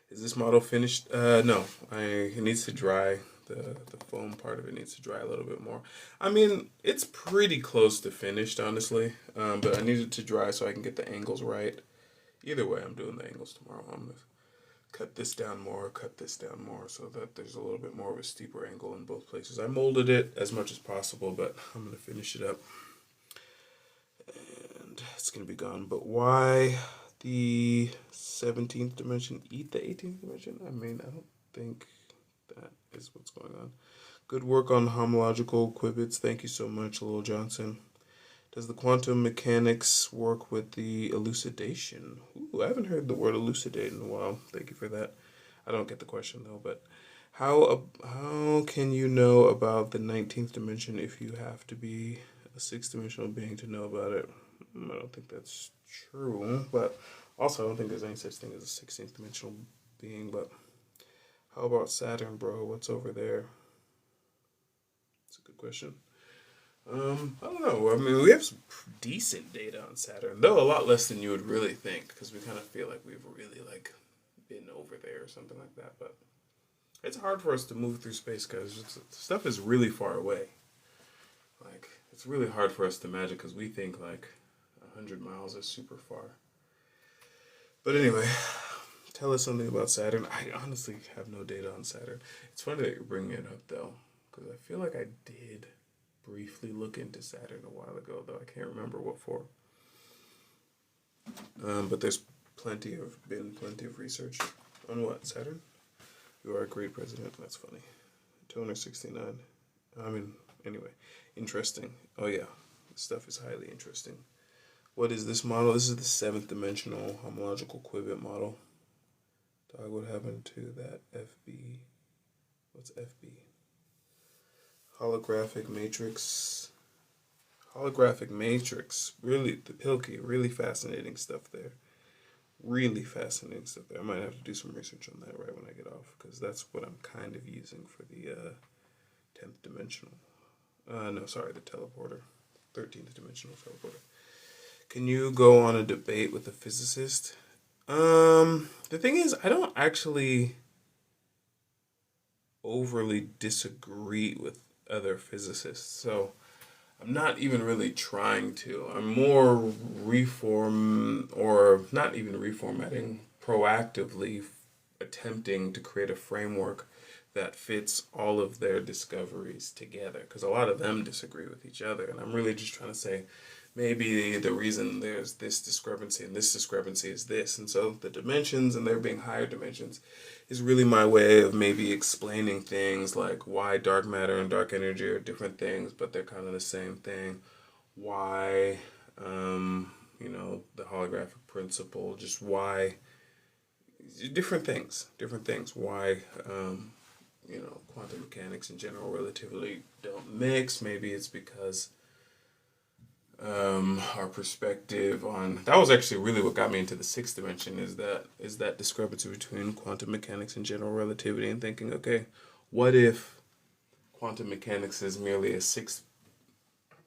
Is this model finished? No. It needs to dry. The foam part of it needs to dry a little bit more. I mean, it's pretty close to finished, honestly. But I need it to dry so I can get the angles right. Either way, I'm doing the angles tomorrow. I'm going to cut this down more, so that there's a little bit more of a steeper angle in both places. I molded it as much as possible, but I'm going to finish it up. And it's going to be gone. But why the 17th dimension eat the 18th dimension? I mean, I don't think that is what's going on. Good work on homological qubits. Thank you so much, Lil Johnson. Does the quantum mechanics work with the elucidation? Ooh, I haven't heard the word elucidate in a while. Thank you for that. I don't get the question though, but how can you know about the 19th dimension if you have to be a six-dimensional being to know about it. I don't think that's true, but also I don't think there's any such thing as a 16th dimensional being. But how about Saturn, bro? What's over there? That's a good question. I don't know. I mean, we have some decent data on Saturn, though a lot less than you would really think, because we kind of feel like we've really like been over there or something like that. But it's hard for us to move through space because stuff is really far away. Like it's really hard for us to imagine because we think like 100 miles is super far. But anyway, tell us something about Saturn. I honestly have no data on Saturn. It's funny that you're bringing it up though, because I feel like I did briefly look into Saturn a while ago, though I can't remember what for. But there's plenty of research on what Saturn. You are a great president. That's funny. Toner 69. I mean, anyway, interesting. Oh yeah, this stuff is highly interesting. What is this model? This is the 7th dimensional homological quivet model. Dog, what happened to that FB? What's FB? Holographic matrix. Holographic matrix. Really, the Pilkey. Really fascinating stuff there. Really fascinating stuff there. I might have to do some research on that right when I get off, because that's what I'm kind of using for the 10th dimensional. No, sorry, the teleporter. 13th dimensional teleporter. Can you go on a debate with a physicist? The thing is, I don't actually overly disagree with other physicists, so I'm not even really trying to. I'm more reformatting, proactively attempting to create a framework that fits all of their discoveries together, because a lot of them disagree with each other, and I'm really just trying to say, maybe the reason there's this discrepancy and this discrepancy is this. And so the dimensions, and there being higher dimensions, is really my way of maybe explaining things like why dark matter and dark energy are different things, but they're kind of the same thing. Why, the holographic principle, just why, different things. Why, quantum mechanics and general relativity don't mix. Maybe it's because our perspective on that was actually really what got me into the 6th dimension is that discrepancy between quantum mechanics and general relativity, and thinking, okay, what if quantum mechanics is merely a 6th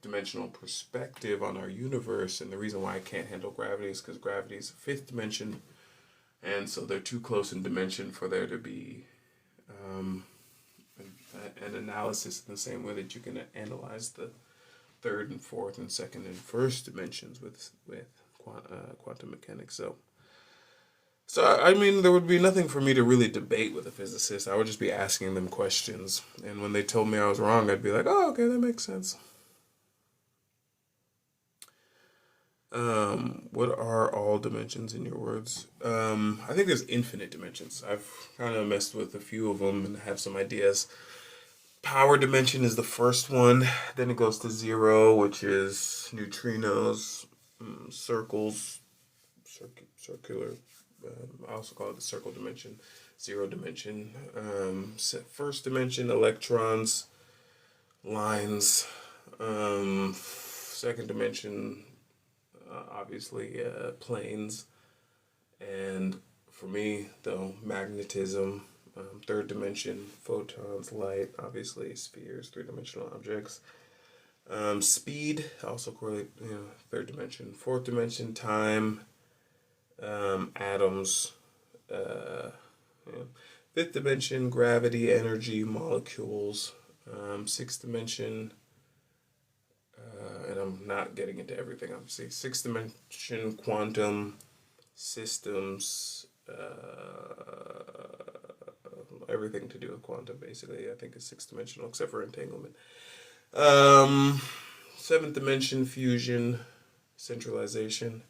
dimensional perspective on our universe, and the reason why I can't handle gravity is because gravity is a 5th dimension, and so they're too close in dimension for there to be an analysis in the same way that you can analyze the 3rd and 4th and 2nd and 1st dimensions with quantum mechanics. So I mean, there would be nothing for me to really debate with a physicist. I would just be asking them questions, and when they told me I was wrong, I'd be like, oh, okay, that makes sense. What are all dimensions in your words? I think there's infinite dimensions. I've kind of messed with a few of them and have some ideas. Power dimension is the first one. Then it goes to 0, which is neutrinos, circles, circular. I also call it the circle dimension. 0 dimension. First dimension, electrons, lines. Second dimension, obviously planes. And for me, though, magnetism. 3rd dimension, photons, light, obviously spheres, 3-dimensional objects. Speed, also correlate, 3rd dimension. 4th dimension, time, atoms. 5th dimension, gravity, energy, molecules. 6th dimension, and I'm not getting into everything, obviously. 6th dimension, quantum systems, everything to do with quantum, basically, I think is 6th dimensional, except for entanglement. 7th dimension, fusion, centralization.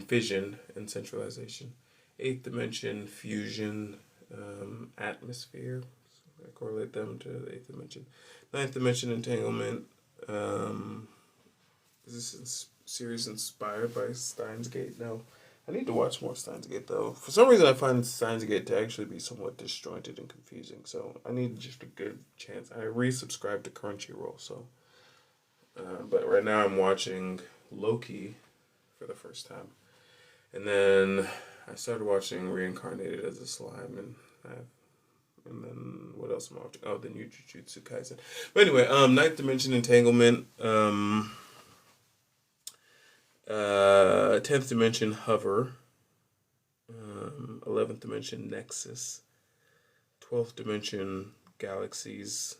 Fission and centralization. 8th dimension, fusion, atmosphere. So I correlate them to the 8th dimension. 9th dimension, entanglement. Is this series inspired by Steins Gate? No. I need to watch more Steins Gate, though. For some reason, I find Steins Gate to actually be somewhat disjointed and confusing, so I need just a good chance. I resubscribed to Crunchyroll, so But right now I'm watching Loki for the first time. And then I started watching Reincarnated as a Slime, and then what else am I watching? Oh, the new Jujutsu Kaisen. But anyway, Ninth Dimension Entanglement, 10th Dimension Hover, 11th Dimension Nexus, 12th Dimension Galaxies,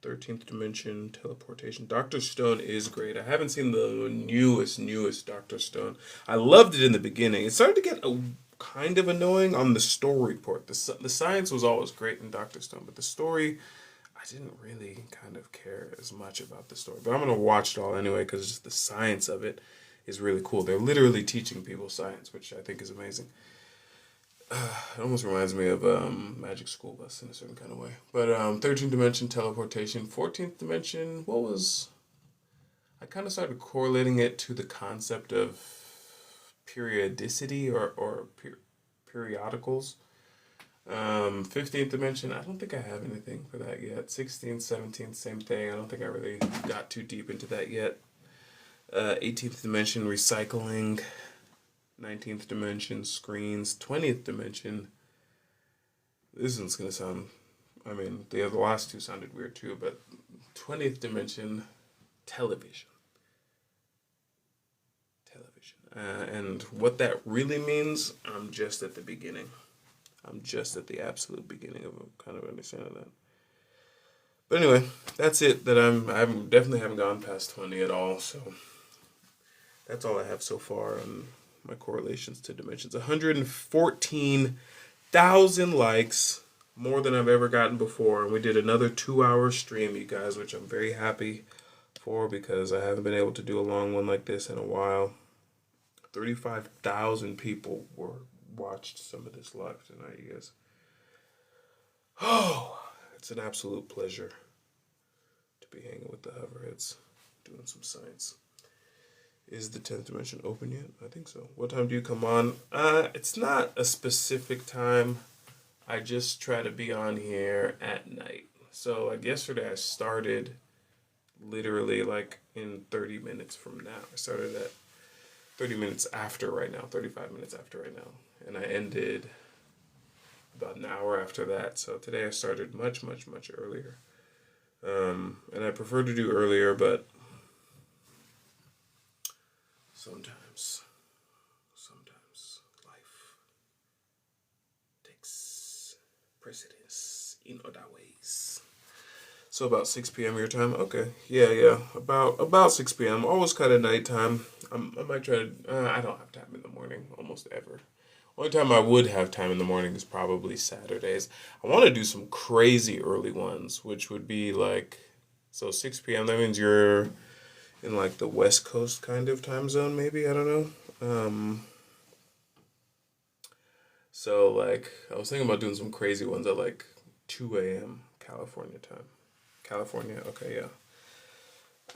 13th Dimension Teleportation. Doctor Stone is great. I haven't seen the newest Doctor Stone. I loved it in the beginning. It started to get kind of annoying on the story part. The science was always great in Doctor Stone, but the story, I didn't really kind of care as much about the story. But I'm going to watch it all anyway because just the science of it is really cool. They're literally teaching people science, which I think is amazing. It almost reminds me of Magic School Bus in a certain kind of way. But 13th Dimension Teleportation, 14th Dimension, I kind of started correlating it to the concept of periodicity or periodicals. 15th Dimension, I don't think I have anything for that yet. 16th, 17th, same thing. I don't think I really got too deep into that yet. 18th Dimension, Recycling. 19th Dimension, Screens. 20th Dimension, this one's going to sound, the last two sounded weird too, but 20th Dimension, Television. And what that really means, I'm just at the beginning. I'm just at the absolute beginning of kind of understanding that. But anyway, that's it. I definitely haven't gone past 20 at all. So that's all I have so far on my correlations to dimensions. 114,000 likes, more than I've ever gotten before. And we did another 2-hour stream, you guys, which I'm very happy for because I haven't been able to do a long one like this in a while. 35,000 people watched some of this live tonight, you guys. Oh, it's an absolute pleasure to be hanging with the Hoverheads, doing some science. Is the 10th Dimension open yet? I think so. What time do you come on? It's not a specific time. I just try to be on here at night. So, like yesterday, I started literally like in 30 minutes from now. I started at 30 minutes after right now, 35 minutes after right now. And I ended about an hour after that. So today I started much, much, much earlier. And I prefer to do earlier, but sometimes life takes precedence in other ways. So about 6 p.m. your time? Okay. Yeah. About 6 p.m. Always kind of nighttime. I might try to... I don't have time in the morning, almost ever. Only time I would have time in the morning is probably Saturdays. I want to do some crazy early ones, which would be like... So 6 p.m., that means you're in like the West Coast kind of time zone, maybe? I don't know. So like, I was thinking about doing some crazy ones at like 2 a.m. California time. California, okay, yeah.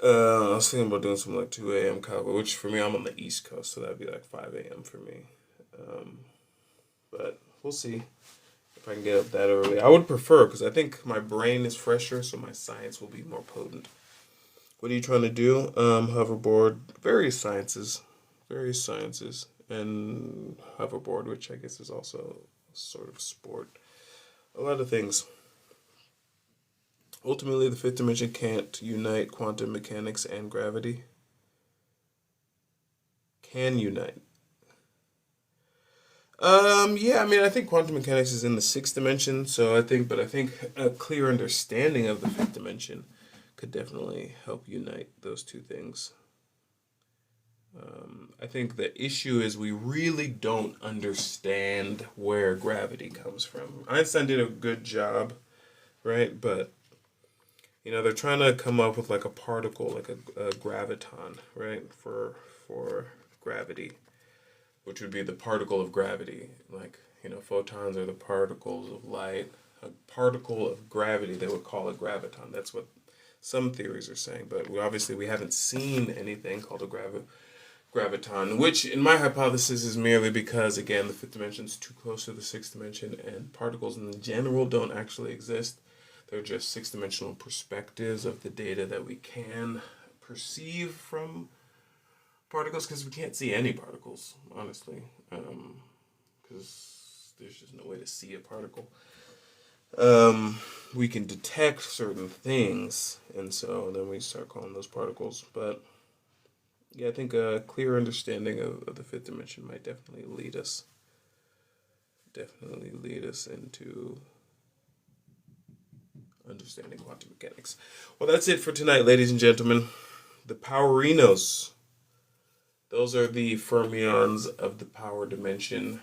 I was thinking about doing some like 2 a.m. California, which for me, I'm on the East Coast, so that'd be like 5 a.m. for me. But we'll see if I can get up that early. I would prefer, because I think my brain is fresher, so my science will be more potent. What are you trying to do? Hoverboard, various sciences, and hoverboard, which I guess is also sort of sport. A lot of things. Ultimately, the fifth dimension can't unite quantum mechanics and gravity. Can unite. Yeah, I think quantum mechanics is in the sixth dimension, so I think a clear understanding of the fifth dimension could definitely help unite those two things. I think the issue is we really don't understand where gravity comes from. Einstein did a good job, right? But they're trying to come up with like a particle, like a graviton, right? For gravity, which would be the particle of gravity. Like, photons are the particles of light. A particle of gravity, they would call a graviton. That's what some theories are saying. But we haven't seen anything called a graviton, which in my hypothesis is merely because, again, the fifth dimension is too close to the sixth dimension and particles in general don't actually exist. They're just six-dimensional perspectives of the data that we can perceive from particles, because we can't see any particles, honestly, because there's just no way to see a particle. We can detect certain things, and so then we start calling those particles. But yeah, I think a clear understanding of the fifth dimension might definitely lead us into understanding quantum mechanics. Well, that's it for tonight, ladies and gentlemen. The powerinos. Those are the fermions of the power dimension.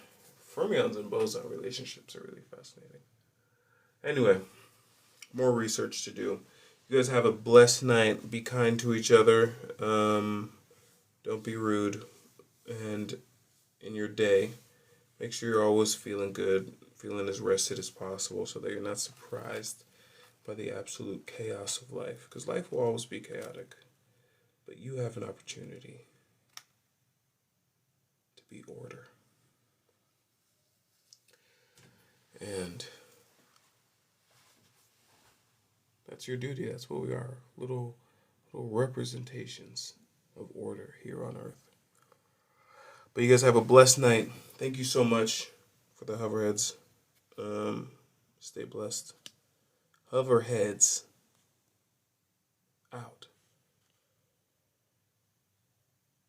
Fermions and boson relationships are really fascinating. Anyway, more research to do. You guys have a blessed night. Be kind to each other. Don't be rude. And in your day, make sure you're always feeling good, feeling as rested as possible, so that you're not surprised by the absolute chaos of life. Because life will always be chaotic. But you have an opportunity to be order. And that's your duty. That's what we are. Little representations of order here on Earth. But you guys have a blessed night. Thank you so much for the hoverheads. Stay blessed. Hoverheads out.